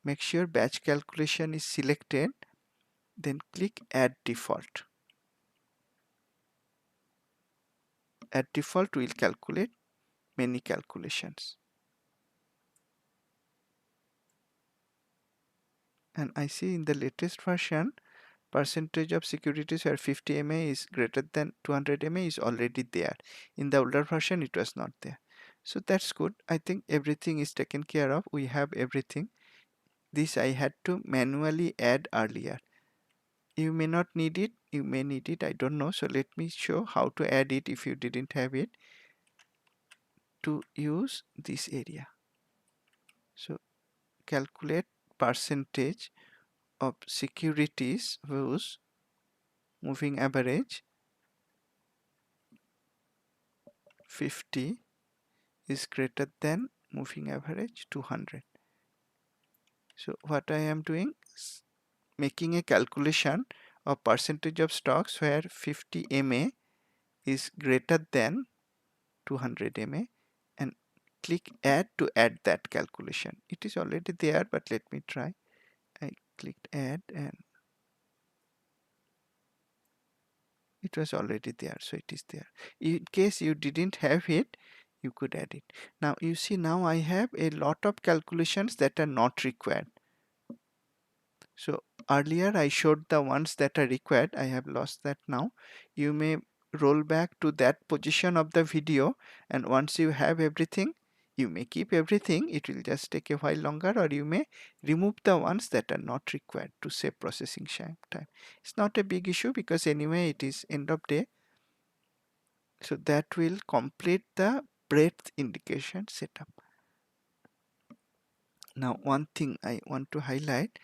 A: Make sure batch calculation is selected, then click add default. Add default will calculate many calculations. And I see in the latest version, percentage of securities where 50 MA is greater than 200 MA is already there. In the older version, it was not there. So that's good. I think everything is taken care of. We have everything. This I had to manually add earlier. You may not need it. You may need it. I don't know. So let me show how to add it if you didn't have it, to use this area. So calculate percentage of securities whose moving average 50 is greater than moving average 200. So what I am doing is making a calculation of percentage of stocks where 50 MA is greater than 200 MA, and click add to add that calculation. It is already there, but let me try. I clicked add and it was already there, so it is there. In case you didn't have it, you could add it. Now you see, now I have a lot of calculations that are not required. So earlier I showed the ones that are required. I have lost that now. You may roll back to that position of the video, and once you have everything, you may keep everything. It will just take a while longer, or you may remove the ones that are not required to save processing time. It's not a big issue because anyway it is end of day. So that will complete the breadth indication setup. Now one thing I want to highlight,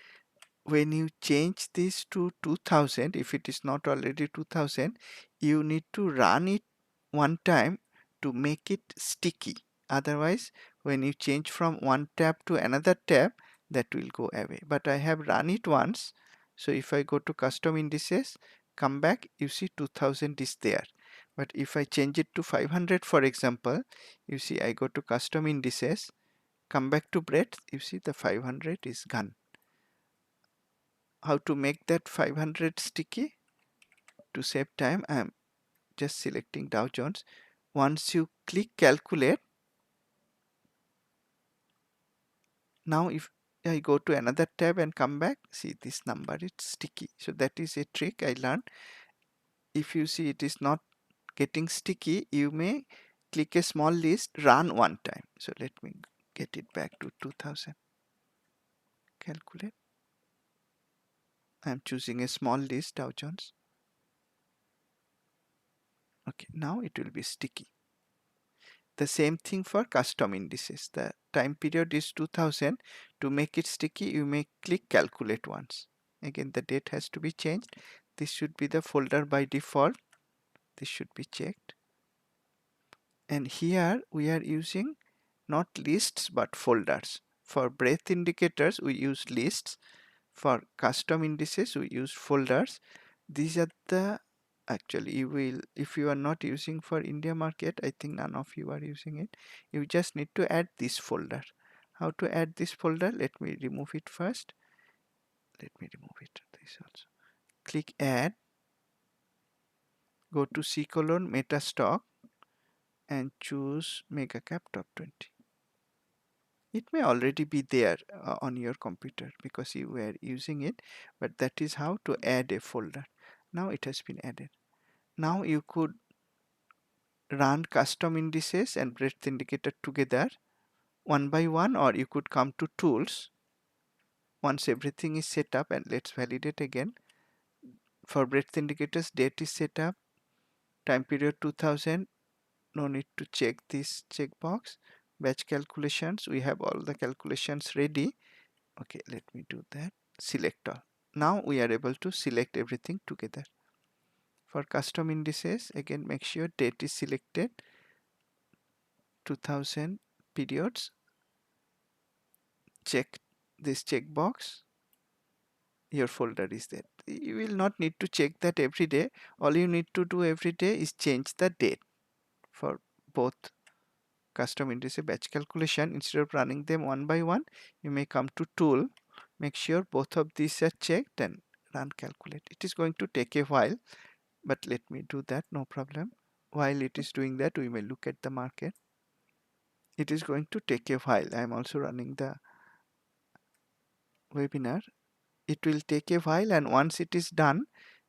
A: when you change this to 2000, if it is not already 2000, you need to run it one time to make it sticky. Otherwise, when you change from one tab to another tab, that will go away. But I have run it once. So if I go to custom indices, come back, you see 2000 is there. But if I change it to 500, for example, you see I go to custom indices, come back to breadth, you see the 500 is gone. How to make that 500 sticky? To save time, I am just selecting Dow Jones. Once you click calculate, now if I go to another tab and come back, see this number, it's sticky. So that is a trick I learned. If you see it is not getting sticky, you may click a small list, run one time. So let me get it back to 2000. Calculate. I am choosing a small list, Dow Jones. Okay, now it will be sticky. The same thing for custom indices. The time period is 2000. To make it sticky, you may click calculate once. Again, the date has to be changed. This should be the folder by default. This should be checked. And here we are using not lists but folders. For breadth indicators, we use lists. For custom indices, we use folders. These are the, actually you will, if you are not using for India market, I think none of you are using it, you just need to add this folder. How to add this folder? Let me remove it first. Let me remove it, this also. Click add, go to C colon meta stock and choose mega cap top 20. It may already be there on your computer because you were using it, but that is how to add a folder. Now it has been added. Now you could run custom indices and breadth indicator together one by one, or you could come to tools once everything is set up, and let's validate again. For breadth indicators, date is set up, time period 2000, no need to check this checkbox. Batch calculations, we have all the calculations ready. Okay, let me do that. Select all. Now we are able to select everything together. For custom indices, again make sure date is selected, 2000 periods, check this checkbox, your folder is there. You will not need to check that every day. All you need to do every day is change the date. For both custom indices batch calculation, instead of running them one by one, you may come to tool, make sure both of these are checked and run calculate. It is going to take a while, but let me do that, no problem. While it is doing that, we may look at the market. It is going to take a while. I am also running the webinar. It will take a while, and once it is done,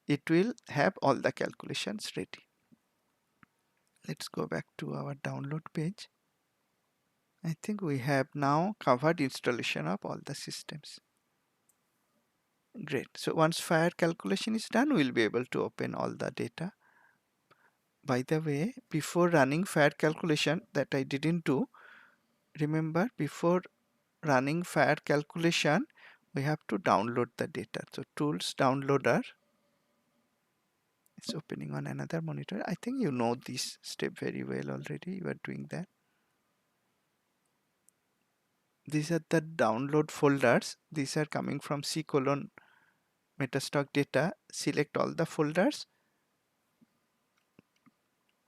A: it will have all the calculations ready. Let's go back to our download page. I think we have now covered installation of all the systems. Great. So once fire calculation is done, we'll be able to open all the data. By the way, before running fire calculation, that I didn't do, remember before running fire calculation, we have to download the data. So tools downloader, it's opening on another monitor. I think you know this step very well already. You are doing that. These are the download folders. These are coming from C colon Metastock data, select all the folders.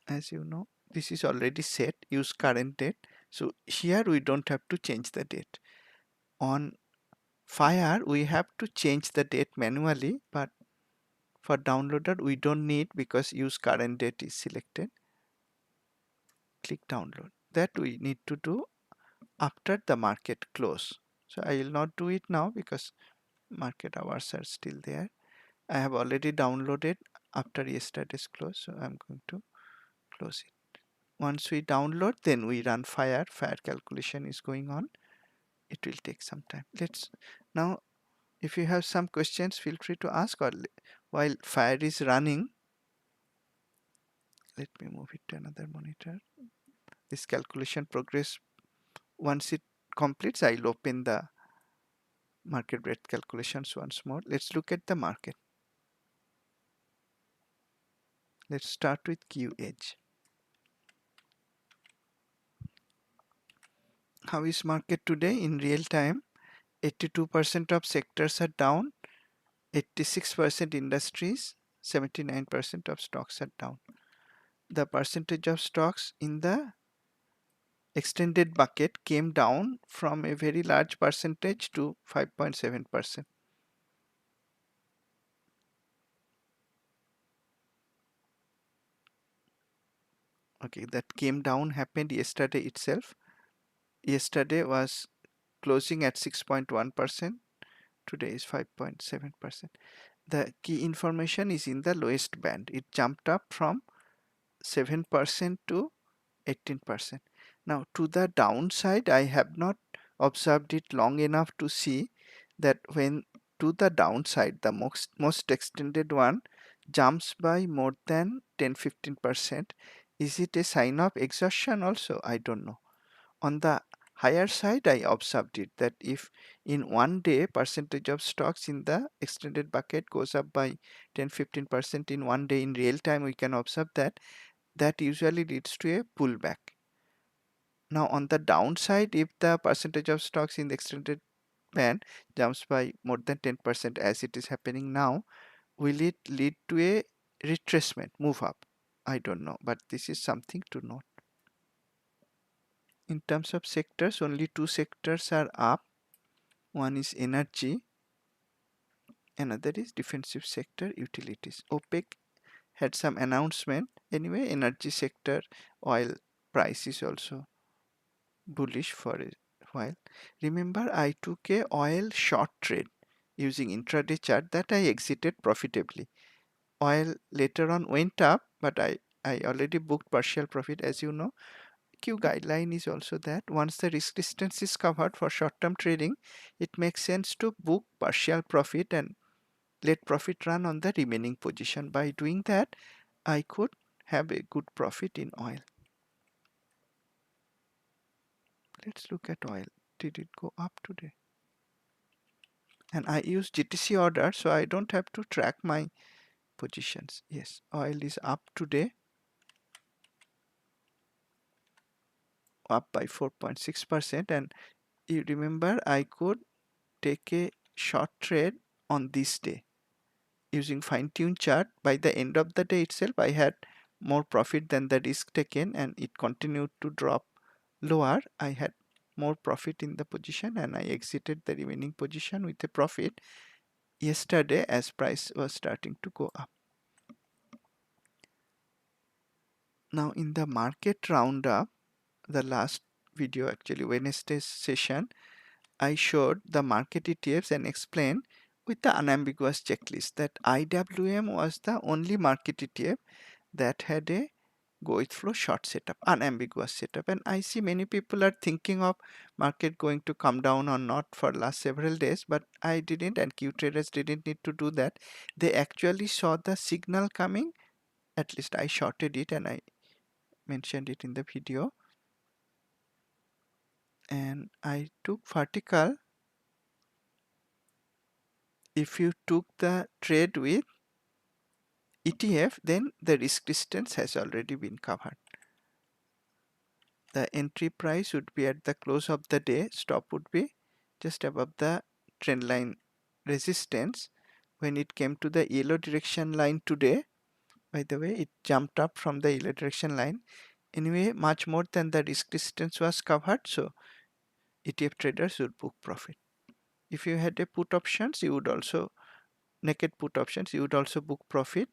A: As you know, this is already set, use current date. So here we don't have to change the date. On Fire, we have to change the date manually, but for downloader, we don't need because use current date is selected. Click download. That we need to do after the market close. So I will not do it now because market hours are still there. I have already downloaded after yesterday's close, so I'm going to close it. Once we download, then we run Fire. Fire calculation is going on. It will take some time. Let's now, if you have some questions, feel free to ask, or while Fire is running, let me move it to another monitor. This calculation progress, once it completes, I'll open the market breadth calculations once more. Let's look at the market. Let's start with Q edge. How is market today in real time? 82% of sectors are down, 86% industries, 79% of stocks are down. The percentage of stocks in the extended bucket came down from a very large percentage to 5.7%. Okay, that came down happened yesterday itself. Yesterday was closing at 6.1%. Today is 5.7%. The key information is in the lowest band. It jumped up from 7% to 18%. Now to the downside, I have not observed it long enough to see that when to the downside, the most extended one jumps by more than 10-15%. Is it a sign of exhaustion also? I don't know. On the higher side, I observed it that if in one day percentage of stocks in the extended bucket goes up by 10-15% in one day in real time, we can observe that usually leads to a pullback. Now on the downside, if the percentage of stocks in the extended band jumps by more than 10% as it is happening now, will it lead to a retracement, move up? I don't know, but this is something to note. In terms of sectors, only two sectors are up. One is energy, another is defensive sector, utilities. OPEC had some announcement. Anyway, energy sector, oil price is also bullish for a while. Remember, I took a oil short trade using intraday chart that I exited profitably. Oil later on went up, but I already booked partial profit, as you know. Q guideline is also that once the risk distance is covered for short-term trading, it makes sense to book partial profit and let profit run on the remaining position. By doing that, I could have a good profit in oil. Let's look at oil. Did it go up today? And I use GTC order, so I don't have to track my positions. Yes, oil is up today, up by 4.6%. And you remember, I could take a short trade on this day using fine-tuned chart. By the end of the day itself, I had more profit than the risk taken, and it continued to drop lower. I had more profit in the position and I exited the remaining position with a profit yesterday as price was starting to go up. Now in the market roundup, the last video, actually Wednesday's session, I showed the market ETFs and explained with the unambiguous checklist that IWM was the only market ETF that had a go with flow short setup, unambiguous setup. And I see many people are thinking of market going to come down or not for last several days, but I didn't, and Q traders didn't need to do that. They actually saw the signal coming. At least I shorted it and I mentioned it in the video, and I took vertical. If you took the trade with ETF, then the risk distance has already been covered. The entry price would be at the close of the day, stop would be just above the trend line resistance. when it came to the yellow direction line today, by the way, it jumped up from the yellow direction line. Anyway, much more than the risk distance was covered, so ETF traders would book profit. If you had a put options, you would also, naked put options, you would also book profit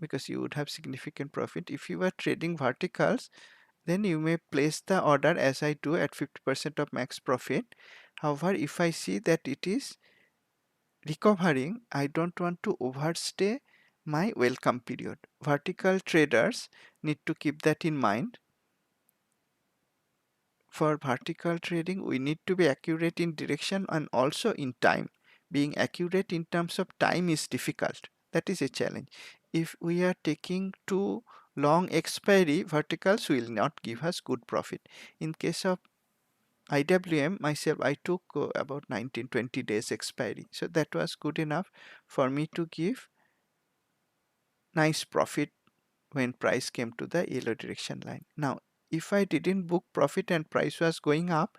A: because you would have significant profit. If you were trading verticals, then you may place the order as I do at 50% of max profit. However, if I see that it is recovering, I don't want to overstay my welcome period. Vertical traders need to keep that in mind. For vertical trading, we need to be accurate in direction and also in time. Being accurate in terms of time is difficult. That is a challenge. If we are taking too long expiry, verticals will not give us good profit. In case of IWM, myself, I took about 19-20 days expiry. So that was good enough for me to give nice profit when price came to the yellow direction line. Now, if I didn't book profit and price was going up,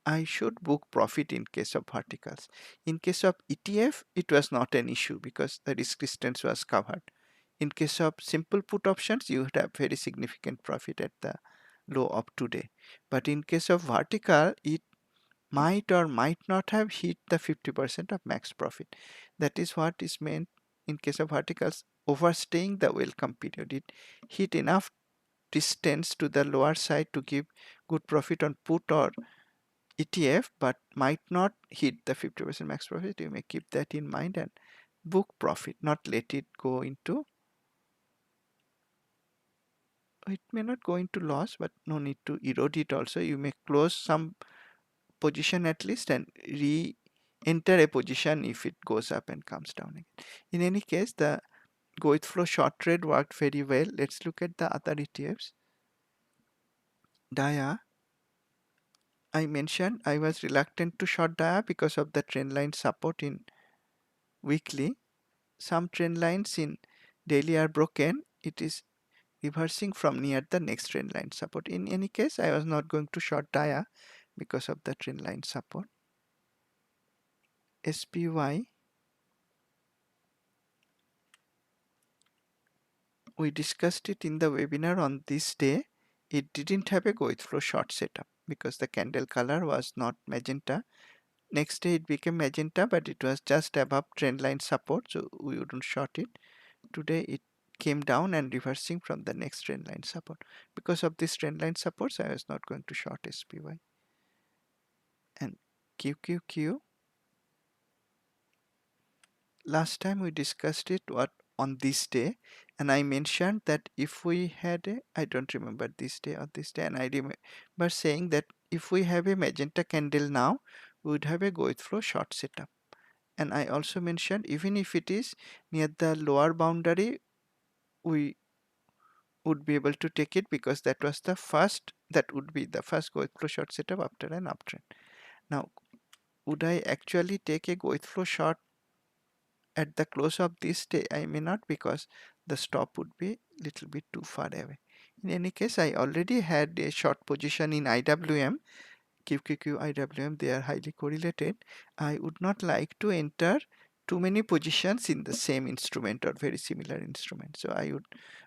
A: I should book profit in case of verticals. In case of ETF, it was not an issue because the risk distance was covered. In case of simple put options, you would have very significant profit at the low of today. But in case of vertical, it might or might not have hit the 50% of max profit. That is what is meant in case of verticals, overstaying the welcome period. It hit enough distance to the lower side to give good profit on put or ETF, but might not hit the 50% max profit. You may keep that in mind and book profit, not let it go into, it may not go into loss, but no need to erode it also. You may close some position at least and re-enter a position if it goes up and comes down again. In any case, the go with flow short trade worked very well. Let's look at the other ETFs. DIA, I mentioned I was reluctant to short DIA because of the trend line support in weekly. Some trend lines in daily are broken. It is reversing from near the next trend line support. In any case, I was not going to short DIA because of the trend line support. SPY, we discussed it in the webinar on this day. It didn't have a go with flow short setup because the candle color was not magenta. Next day it became magenta, but it was just above trend line support, so we wouldn't short it. Today it came down and reversing from the next trend line support. Because of this trend line supports, I was not going to short SPY. And QQQ, last time we discussed it on this day, and I mentioned that if we had a, I don't remember this day or this day, and I remember saying that if we have a magenta candle now, we would have a go with flow short setup. And I also mentioned even if it is near the lower boundary, we would be able to take it because that was the first, that would be the first go with flow short setup after an uptrend. Now, would I actually take a go with flow short at the close of this day? I may not, because the stop would be little bit too far away. In any case, I already had a short position in IWM, QQQ, IWM, they are highly correlated. I would not like to enter too many positions in the same instrument or very similar instrument. So I would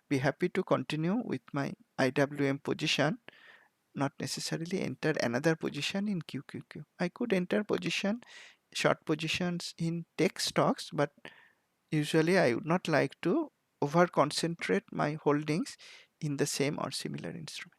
A: be happy to continue with my IWM position, not necessarily enter another position in QQQ. I could enter short positions in tech stocks, but usually I would not like to over concentrate my holdings in the same or similar instrument.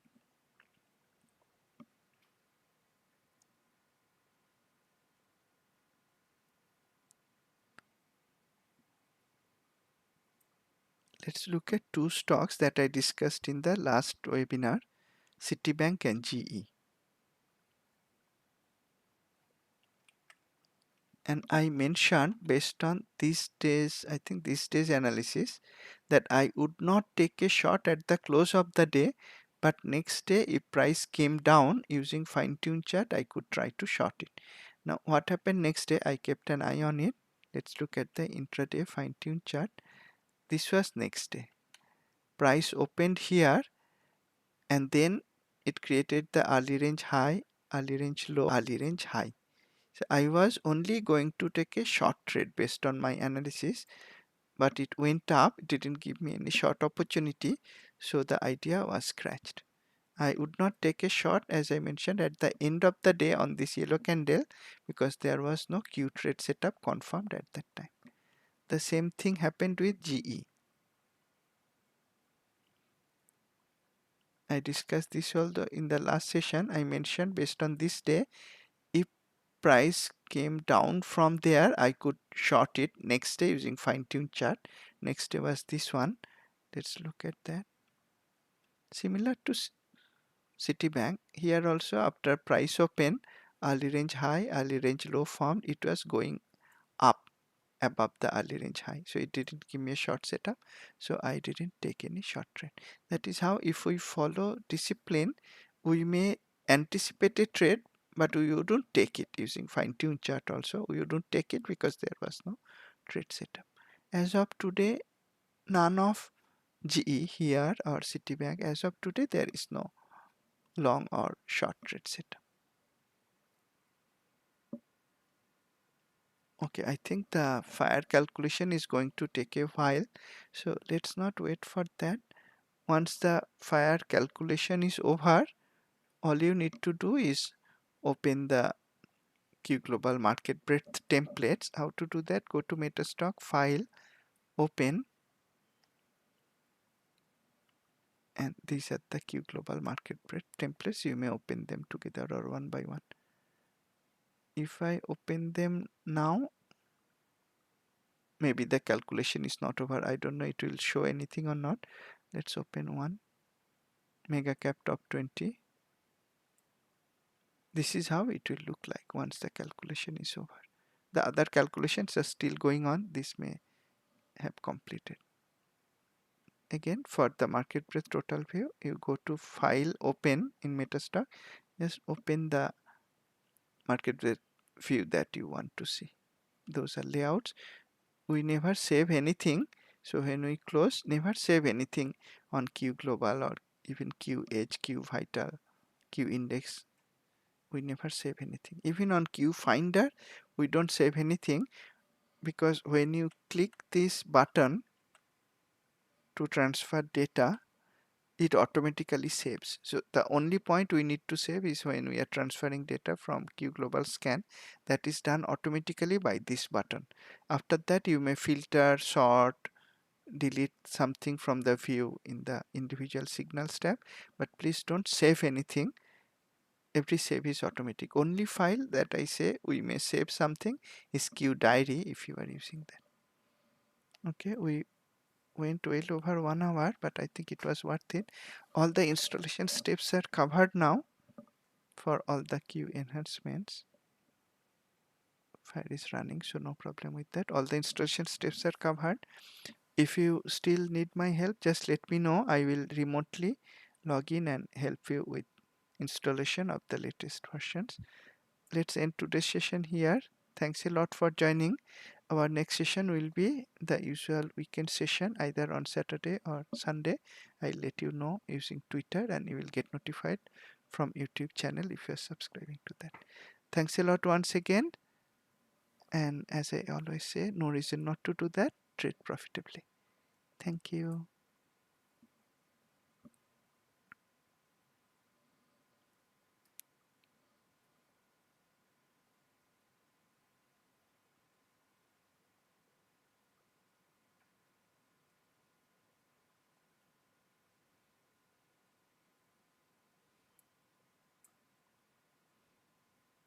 A: Let's look at two stocks that I discussed in the last webinar, Citibank and GE. And I mentioned based on this day's, I think this day's analysis, that I would not take a short at the close of the day, but next day if price came down using fine-tune chart, I could try to short it. Now what happened next day? I kept an eye on it. Let's look at the intraday fine-tune chart. This was next day. Price opened here and then it created the early range high, early range low, early range high. So I was only going to take a short trade based on my analysis, but it went up, it didn't give me any short opportunity, so the idea was scratched. I would not take a short, as I mentioned, at the end of the day on this yellow candle because there was no Q trade setup confirmed at that time. The same thing happened with GE. I discussed this also in the last session. I mentioned based on this day, if price came down from there, I could short it next day using fine-tuned chart. Next day was this one. Let's look at that. Similar to Citibank, here also after price open, early range high, early range low formed, it was going up above the early range high, so it didn't give me a short setup, so I didn't take any short trade. That is how, if we follow discipline, we may anticipate a trade, but we wouldn't take it using fine-tuned chart. Also we wouldn't take it because there was no trade setup. As of today, none of GE here or Citibank, as of today there is no long or short trade setup. Okay, I think the fire calculation is going to take a while, so let's not wait for that. Once the fire calculation is over, all you need to do is open the Q Global Market Breadth templates. How to do that? Go to Metastock, File, Open, and these are the Q Global Market Breadth templates. You may open them together or one by one. If I open them now, maybe the calculation is not over. I don't know it will show anything or not. Let's open one. Mega cap top 20. This is how it will look like once the calculation is over. The other calculations are still going on. This may have completed. Again, for the market breadth total view, you go to File, Open in Metastock. Just open the market breadth view that you want to see. Those are layouts. We never save anything. So when we close, never save anything on Q Global or even Q Edge, Q Vital, Q Index. We never save anything. Even on Q Finder, we don't save anything, because when you click this button to transfer data, it automatically saves. So the only point we need to save is when we are transferring data from Q Global Scan. That is done automatically by this button. After that, you may filter, sort, delete something from the view in the individual signals tab, but please don't save anything. Every save is automatic. Only file that I say we may save something is Q Diary if you are using that. Okay, we went well over 1 hour, but I think it was worth it. All the installation steps are covered now for all the Q enhancements. Fire is running, so no problem with that. All the installation steps are covered. If you still need my help, just let me know. I will remotely log in and help you with installation of the latest versions. Let's end today's session here. Thanks a lot for joining. Our next session will be the usual weekend session, either on Saturday or Sunday. I'll let you know using Twitter, and you will get notified from YouTube channel if you're subscribing to that. Thanks a lot once again. And as I always say, no reason not to do that. Trade profitably. Thank you.